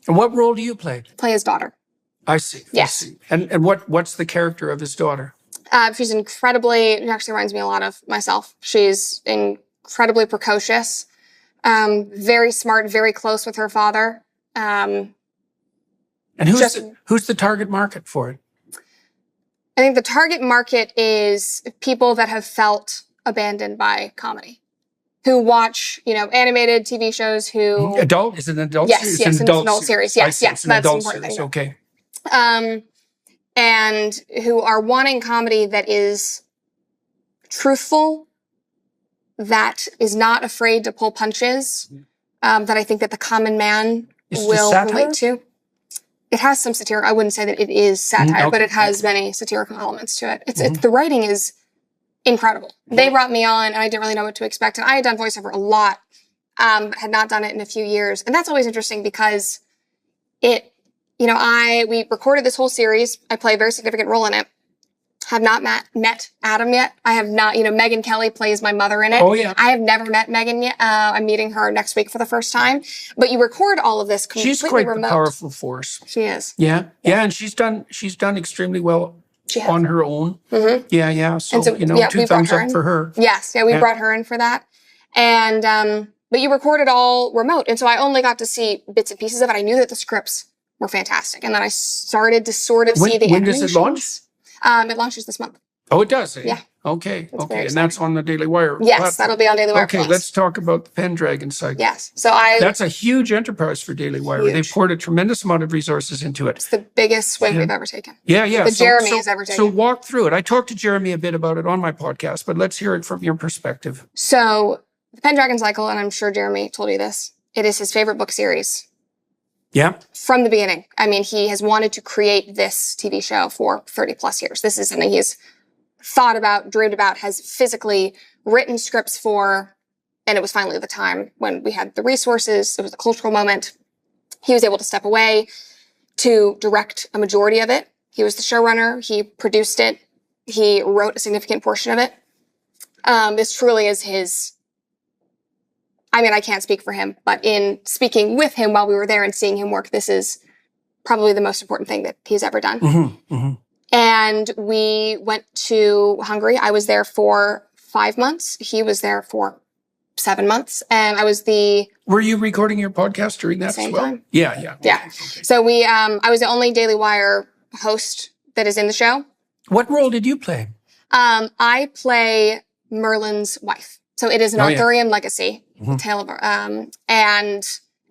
And what role do you play? Play his daughter. I see. Yes. I see. And what's the character of his daughter? She's she actually reminds me a lot of myself. She's incredibly precocious, very smart, very close with her father. And who's the target market for it? I think the target market is people that have felt abandoned by comedy, who watch, animated TV shows, who... Adult? Is it an adult series? Yes, it's an adult series. Yes, it's an that's the adult important series. thing. Okay. And who are wanting comedy that is truthful, that is not afraid to pull punches, that I think that the common man will relate to. It has some satirical. I wouldn't say that it is satire, but it has many satirical elements to it. It's the writing is incredible. They brought me on, and I didn't really know what to expect. And I had done voiceover a lot, but had not done it in a few years. And that's always interesting because we recorded this whole series. I play a very significant role in it. Have not met Adam yet. I have not, Megyn Kelly plays my mother in it. Oh, yeah. I have never met Megyn yet. I'm meeting her next week for the first time. But you record all of this completely She's quite remote. a powerful force. She is. Yeah. And she's done extremely well on her own. Mm-hmm. Yeah. So, so two thumbs up for her. Yes. Yeah, we brought her in for that. And, but you recorded all remote. And so I only got to see bits and pieces of it. I knew that the scripts were fantastic. And then I started to sort of see the When does it launch? It launches this month. Oh, it does? Eh? Yeah. Okay. very And that's on the Daily Wire. Yes, platform. that'll be on Daily Wire. Okay, Plus. let's talk about the Pendragon Cycle. Yes. So That's a huge enterprise for Daily Wire. Huge. They've poured a tremendous amount of resources into it. It's the biggest swing we've ever taken. Yeah. That Jeremy has ever taken. So walk through it. I talked to Jeremy a bit about it on my podcast, but let's hear it from your perspective. So the Pendragon Cycle, and I'm sure Jeremy told you this, it is his favorite book series. Yeah. From the beginning. I mean, he has wanted to create this TV show for 30 plus years. This is something he's thought about, dreamed about, has physically written scripts for, and it was finally the time when we had the resources. It was a cultural moment. He was able to step away to direct a majority of it. He was the showrunner. He produced it. He wrote a significant portion of it. This truly is his... I can't speak for him, but in speaking with him while we were there and seeing him work, this is probably the most important thing that he's ever done. Mm-hmm, mm-hmm. And we went to Hungary. I was there for 5 months. He was there for 7 months. And I was Were you recording your podcast during that same as well? time. Yeah. Yeah. Okay. So I was the only Daily Wire host that is in the show. What role did you play? I play Merlin's wife. So it is an Arthurian legacy, the tale of, and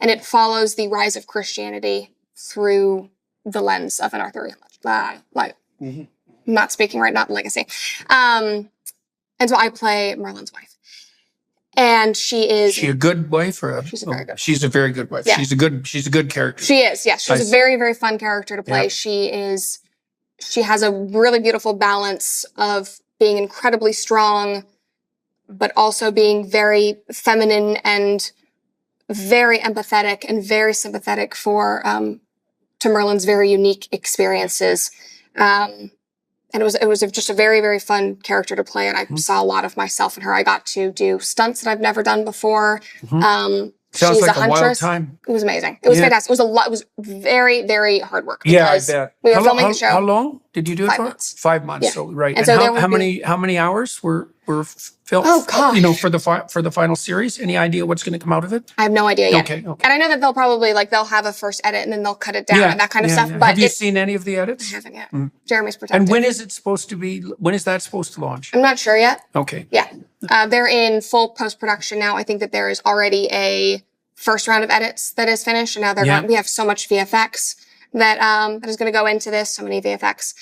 it follows the rise of Christianity through the lens of an Arthurian life. I'm not speaking right, not legacy. And so I play Merlin's wife. And she is... She a good wife or she's a very good wife. She's a very good wife. Yeah. She's a good character. She is, yes. She's a very, very fun character to play. Yeah. She has a really beautiful balance of being incredibly strong, but also being very feminine and very empathetic and very sympathetic to Merlin's very unique experiences. And it was just a very, very fun character to play. And I saw a lot of myself in her. I got to do stunts that I've never done before. Sounds She's like a a wild huntress. time. It was amazing. It was Yeah. fantastic. It was a lot. It was very, very hard work. Yeah, I because bet. We were How filming long, the show. How long did you do it 5 for? months. 5 months. Yeah. So right. And so there would how many hours were filmed? Oh, gosh. You know, for the final series. Any idea what's going to come out of it? I have no idea yet. Okay. And I know that they'll probably they'll have a first edit and then they'll cut it down and that kind of stuff. Yeah. But Have you seen any of the edits? I haven't yet. Jeremy's protected. And when is it supposed to be? When is that supposed to launch? I'm not sure yet. Okay. Yeah. They're in full post-production now. I think that there is already a first round of edits that is finished. And now we have so much VFX that is going to go into this, so many VFX.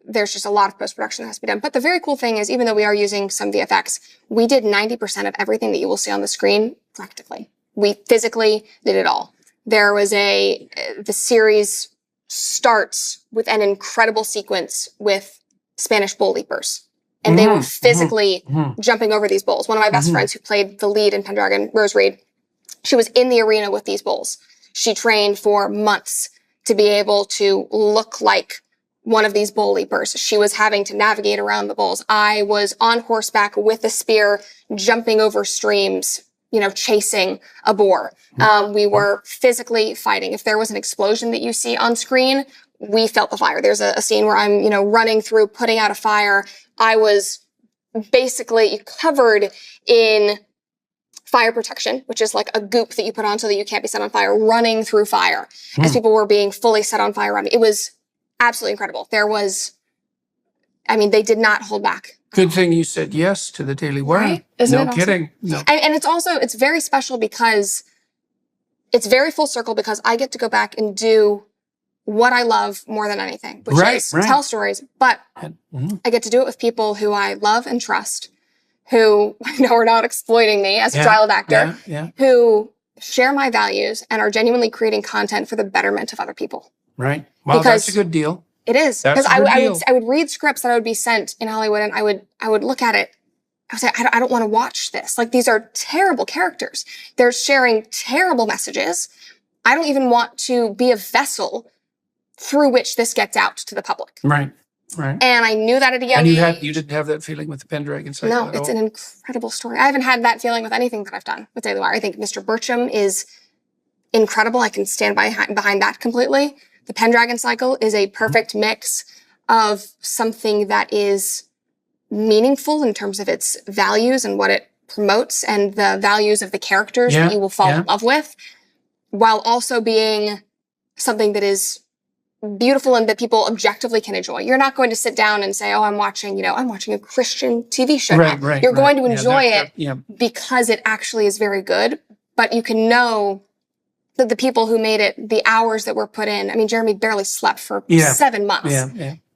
There's just a lot of post-production that has to be done. But the very cool thing is, even though we are using some VFX, we did 90% of everything that you will see on the screen practically. We physically did it all. There was the series starts with an incredible sequence with Spanish bull leapers. And they were physically jumping over these bulls. One of my best friends who played the lead in Pendragon, Rose Reed, she was in the arena with these bulls. She trained for months to be able to look like one of these bull leapers. She was having to navigate around the bulls. I was on horseback with a spear, jumping over streams, chasing a boar. We were physically fighting. If there was an explosion that you see on screen, we felt the fire. There's a scene where I'm, running through, putting out a fire. I was basically covered in fire protection, which is like a goop that you put on so that you can't be set on fire, running through fire as people were being fully set on fire around me. It was absolutely incredible. They did not hold back. Good thing you said yes to the Daily Wire. Right? Isn't it No awesome? kidding. No. And it's very special because it's very full circle because I get to go back and do what I love more than anything, which is tell stories. But I get to do it with people who I love and trust, who I know are not exploiting me as a child actor, who share my values and are genuinely creating content for the betterment of other people. Right. Well, that's a good deal. It is. Because I would read scripts that I would be sent in Hollywood and I would look at it. I would say, I don't want to watch this. Like, these are terrible characters. They're sharing terrible messages. I don't even want to be a vessel through which this gets out to the public. Right. And I knew that at a young age. And you didn't have that feeling with the Pendragon cycle No, it's an incredible story. I haven't had that feeling with anything that I've done with Daily Wire. I think Mr. Bircham is incredible. I can stand behind that completely. The Pendragon cycle is a perfect mix of something that is meaningful in terms of its values and what it promotes and the values of the characters that you will fall in love with, while also being something that is beautiful and that people objectively can enjoy. You're not going to sit down and say, oh, I'm watching a Christian TV show now. You're going to enjoy it because it actually is very good, but you can know that the people who made it, the hours that were put in, Jeremy barely slept for 7 months,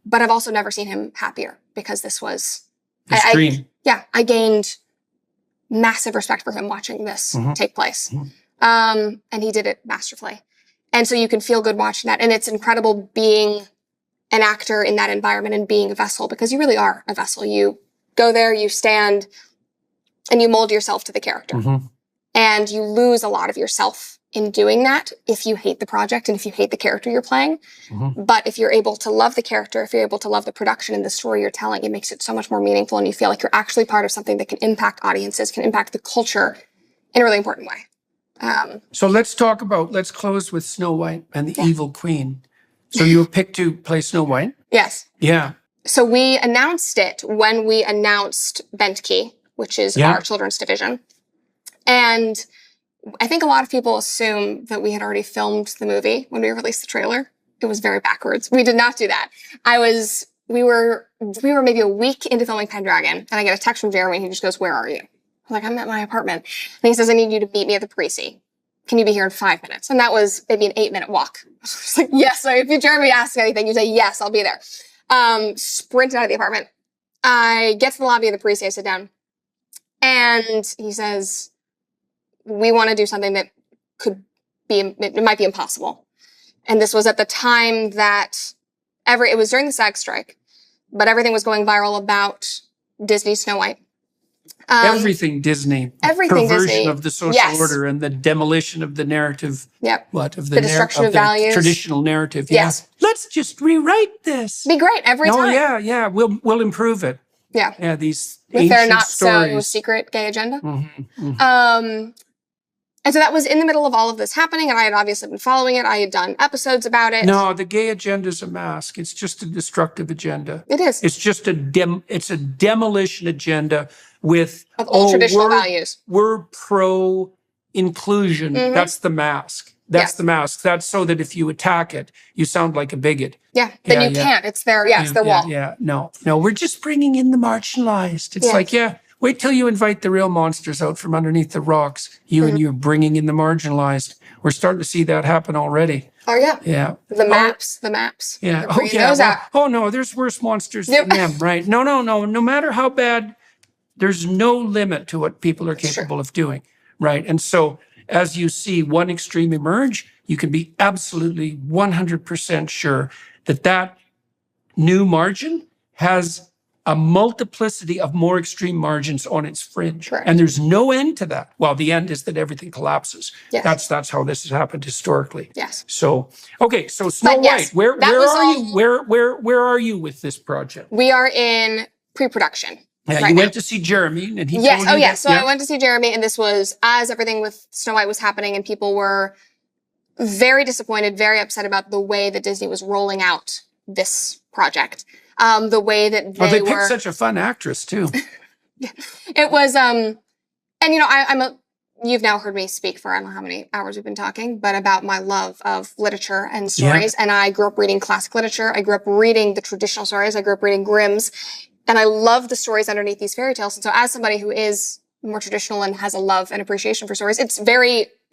but I've also never seen him happier because this was his dream. I gained massive respect for him watching this take place. And he did it masterfully. And so you can feel good watching that. And it's incredible being an actor in that environment and being a vessel, because you really are a vessel. You go there, you stand, and you mold yourself to the character. And you lose a lot of yourself in doing that if you hate the project and if you hate the character you're playing. But if you're able to love the character, if you're able to love the production and the story you're telling, it makes it so much more meaningful, and you feel like you're actually part of something that can impact audiences, can impact the culture in a really important way. So let's close with Snow White and the Evil Queen. So you were picked to play Snow White? Yes. Yeah. So we announced it when we announced Bentkey, which is our children's division. And I think a lot of people assume that we had already filmed the movie when we released the trailer. It was very backwards. We did not do that. We were maybe a week into filming Pendragon, and I get a text from Jeremy, and he just goes, "Where are you?" I'm like, "I'm at my apartment." And he says, "I need you to meet me at the Parisi. Can you be here in 5 minutes?" And that was maybe an 8-minute walk. I was just like, yes. So if Jeremy asks anything, you say, yes, I'll be there. Sprinted out of the apartment. I get to the lobby of the Parisi, I sit down, and he says, "We want to do something that it might be impossible." And this was at the time that it was during the SAG strike, but everything was going viral about Disney's Snow White. Everything Disney. Everything perversion Disney. of the social order and the demolition of the narrative. Of the destruction of values. Traditional narrative. Yes. Let's just rewrite this. Be great every time. Oh, yeah. We'll improve it. Yeah. Yeah, these With their ancient not so stories. secret gay agenda. Mhm. And so that was in the middle of all of this happening, and I had obviously been following it. I had done episodes about it. No, the gay agenda is a mask. It's just a destructive agenda. It is. It's just it's a demolition agenda with Of all traditional values. We're pro inclusion. That's the mask. That's the mask. That's so that if you attack it, you sound like a bigot. Yeah. Then you can't. It's their wall. Yeah. No, we're just bringing in the marginalized. It's like, wait till you invite the real monsters out from underneath the rocks. And you're bringing in the marginalized. We're starting to see that happen already. Oh, yeah. Yeah. The maps. Yeah. Oh, yeah. Those out. Oh, no, there's worse monsters than them, right? No. No matter how bad, there's no limit to what people are capable of doing, right? And so as you see one extreme emerge, you can be absolutely 100% sure that that new margin has a multiplicity of more extreme margins on its fringe. Correct. And there's no end to that. Well, the end is that everything collapses. Yes. That's how this has happened historically. Yes. So, okay, so Snow White, where are you? Where are you with this project? We are in pre-production. Yeah, you went to see Jeremy, and he yes. told you Oh, yes. that, So I went to see Jeremy, and this was as everything with Snow White was happening, and people were very disappointed, very upset about the way that Disney was rolling out this project. The way that they picked were such a fun actress too. It was, and you know, you've now heard me speak for I don't know how many hours we've been talking, but about my love of literature and stories. And I grew up reading classic literature. I grew up reading the traditional stories. I grew up reading Grimm's. And I love the stories underneath these fairy tales. And so as somebody who is more traditional and has a love and appreciation for stories, it's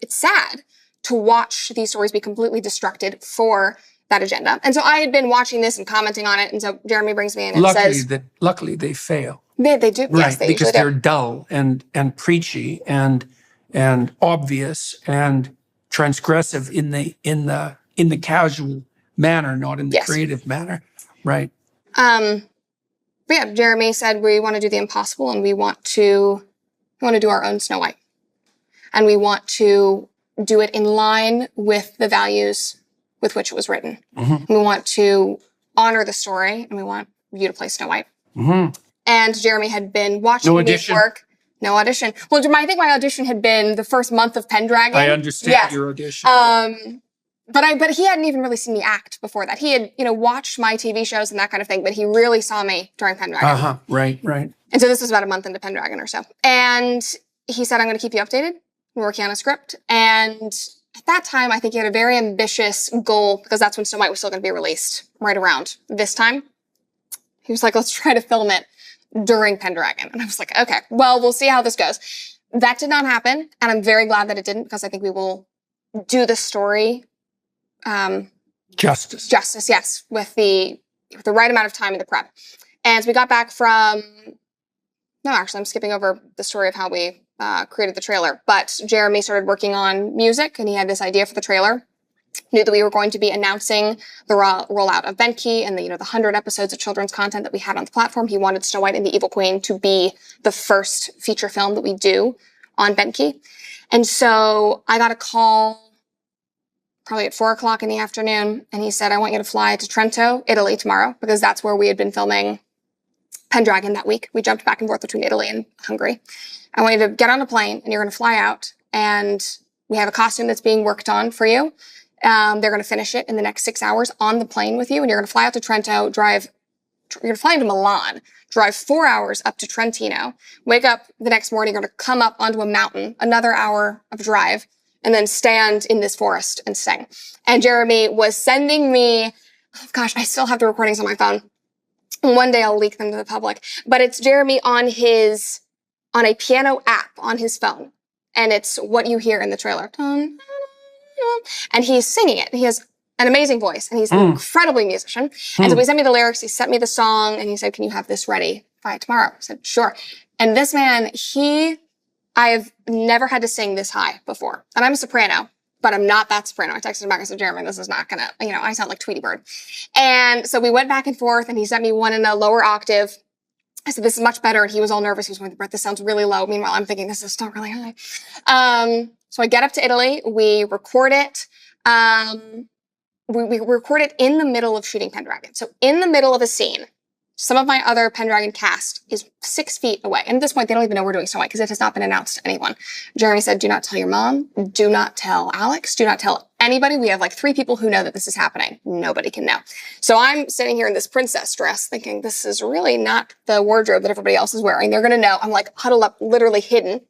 sad to watch these stories be completely destructed for that agenda. And so I had been watching this and commenting on it. And so Jeremy brings me in and says... Luckily they fail. They do. Right, yes, they because they're do. dull and preachy and obvious and transgressive in the casual manner, not in the creative manner. Right. But yeah, Jeremy said we want to do the impossible and we want to do our own Snow White. And we want to do it in line with the values with which it was written. We want to honor the story and we want you to play Snow White. And Jeremy had been watching me work. No audition. Well, I think my audition had been the first month of Pendragon. I understand your audition. But he hadn't even really seen me act before that. He had, watched my TV shows and that kind of thing, but he really saw me during Pendragon. Right. And so this was about a month into Pendragon or so. And he said, I'm going to keep you updated. We're working on a script. And at that time, I think he had a very ambitious goal because that's when Snow White was still going to be released right around this time. He was like, let's try to film it during Pendragon. And I was like, okay, well, we'll see how this goes. That did not happen. And I'm very glad that it didn't because I think we will do the story justice, yes, with the right amount of time in the prep. And so we got back from, no, actually, I'm skipping over the story of how we created the trailer. But Jeremy started working on music, and he had this idea for the trailer. Knew that we were going to be announcing the rollout of Benki and the 100 episodes of children's content that we had on the platform. He wanted Snow White and the Evil Queen to be the first feature film that we do on Benki. And so I got a call probably at 4:00 in the afternoon. And he said, I want you to fly to Trento, Italy tomorrow, because that's where we had been filming Pendragon that week. We jumped back and forth between Italy and Hungary. I want you to get on a plane and you're going to fly out and we have a costume that's being worked on for you. They're going to finish it in the next 6 hours on the plane with you. And you're going to fly out to Trento, you're going to fly into Milan, drive 4 hours up to Trentino, wake up the next morning, you're going to come up onto a mountain, another hour of drive, and then stand in this forest and sing. And Jeremy was sending me, oh gosh, I still have the recordings on my phone. One day I'll leak them to the public. But it's Jeremy on a piano app on his phone. And it's what you hear in the trailer. And he's singing it. He has an amazing voice. And he's an incredibly musician. And so he sent me the lyrics. He sent me the song. And he said, can you have this ready by tomorrow? I said, sure. And this man, I've never had to sing this high before. And I'm a soprano, but I'm not that soprano. I texted him back and said, Jeremy, this is not gonna, I sound like Tweety Bird. And so we went back and forth and he sent me one in a lower octave. I said, this is much better. And he was all nervous. He was going, this sounds really low. Meanwhile, I'm thinking this is still really high. So I get up to Italy. We record it. We record it in the middle of shooting Pendragon. So in the middle of a scene, Some of my other Pendragon cast is 6 feet away. And at this point, they don't even know we're doing Snow White because it has not been announced to anyone. Jeremy said, do not tell your mom. Do not tell Alex. Do not tell anybody. We have like 3 people who know that this is happening. Nobody can know. So I'm sitting here in this princess dress thinking this is really not the wardrobe that everybody else is wearing. They're going to know. I'm like huddled up, literally hidden.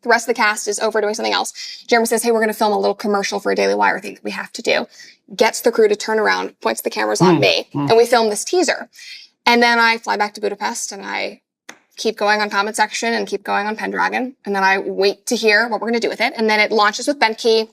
The rest of the cast is over doing something else. Jeremy says, hey, we're going to film a little commercial for a Daily Wire thing that we have to do. Gets the crew to turn around, points the cameras on me, and we film this teaser. And then I fly back to Budapest and I keep going on comment section and keep going on Pendragon. And then I wait to hear what we're going to do with it. And then it launches with Benke,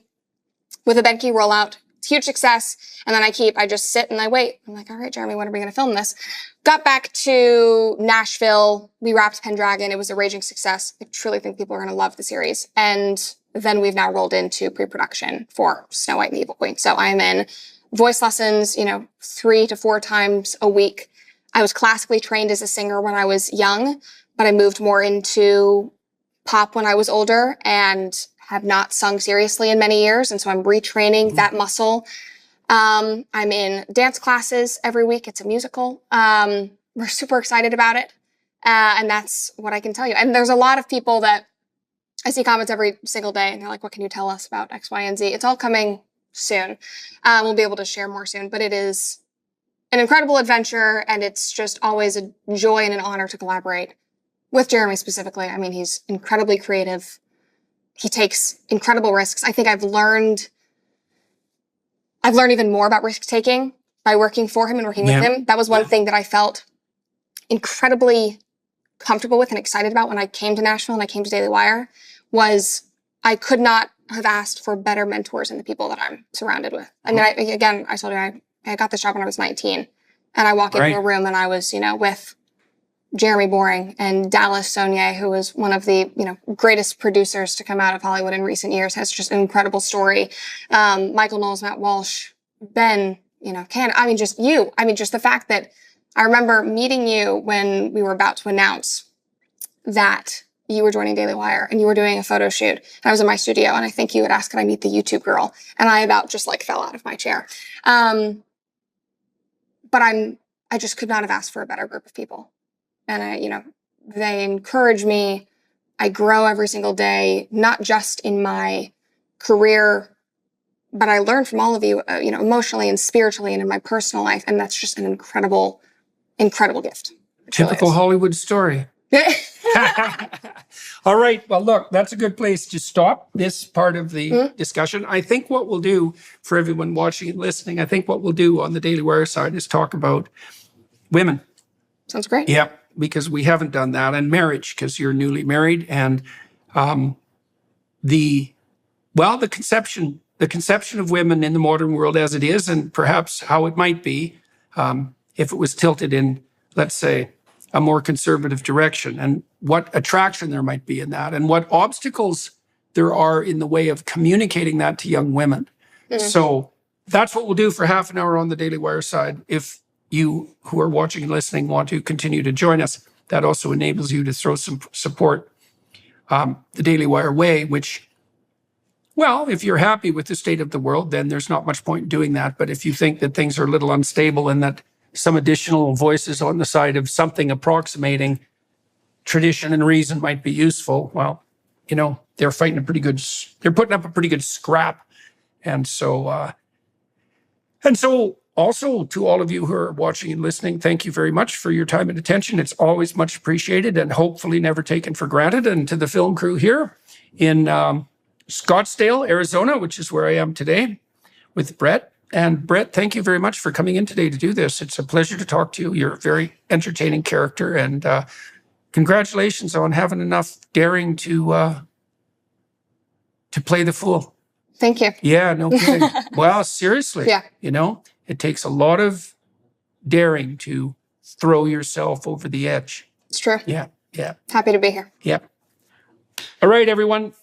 with a Benke rollout. It's a huge success. And then I just sit and I wait. I'm like, all right, Jeremy, when are we going to film this? Got back to Nashville. We wrapped Pendragon. It was a raging success. I truly think people are going to love the series. And then we've now rolled into pre-production for Snow White and the Evil Queen. So I'm in voice lessons, 3 to 4 times a week. I was classically trained as a singer when I was young, but I moved more into pop when I was older and have not sung seriously in many years. And so I'm retraining that muscle. I'm in dance classes every week. It's a musical. We're super excited about it. And that's what I can tell you. And there's a lot of people that I see comments every single day and they're like, what can you tell us about X, Y, and Z? It's all coming soon. We'll be able to share more soon, but it is an incredible adventure, and it's just always a joy and an honor to collaborate with Jeremy specifically. I mean, he's incredibly creative. He takes incredible risks. I think I've learned even more about risk-taking by working for him and working with him. That was one thing that I felt incredibly comfortable with and excited about when I came to Nashville and I came to Daily Wire, was I could not have asked for better mentors than the people that I'm surrounded with. I mean, I told you, I got this job when I was 19, and I walk into a room and I was, with Jeremy Boring and Dallas Saunier, who was one of the, greatest producers to come out of Hollywood in recent years, has just an incredible story. Michael Knowles, Matt Walsh, Ben, just the fact that I remember meeting you when we were about to announce that you were joining Daily Wire and you were doing a photo shoot. And I was in my studio and I think you had asked, could I meet the YouTube girl? And I about just fell out of my chair. But I just could not have asked for a better group of people. And they encourage me. I grow every single day, not just in my career, but I learn from all of you, emotionally and spiritually and in my personal life. And that's just an incredible, incredible gift. Typical Hollywood story. All right. Well, look, that's a good place to stop this part of the discussion. I think what we'll do for everyone watching and listening, I think what we'll do on the Daily Wire side is talk about women. Sounds great. Yeah, because we haven't done that, and marriage, because you're newly married, and the conception of women in the modern world as it is, and perhaps how it might be if it was tilted in, let's say, a more conservative direction, and what attraction there might be in that, and what obstacles there are in the way of communicating that to young women. So that's what we'll do for half an hour on the Daily Wire side. If you who are watching and listening want to continue to join us, that also enables you to throw some support the Daily Wire way, which, well, if you're happy with the state of the world, then there's not much point in doing that. But if you think that things are a little unstable and that some additional voices on the side of something approximating tradition and reason might be useful, well, they're putting up a pretty good scrap. And so also to all of you who are watching and listening, thank you very much for your time and attention. It's always much appreciated and hopefully never taken for granted. And to the film crew here in Scottsdale, Arizona, which is where I am today with Brett. And Brett, thank you very much for coming in today to do this. It's a pleasure to talk to you. You're a very entertaining character, and congratulations on having enough daring to play the fool. Thank you. Yeah, no kidding. Well, seriously. Yeah. It takes a lot of daring to throw yourself over the edge. It's true. Yeah. Happy to be here. Yeah. All right, everyone.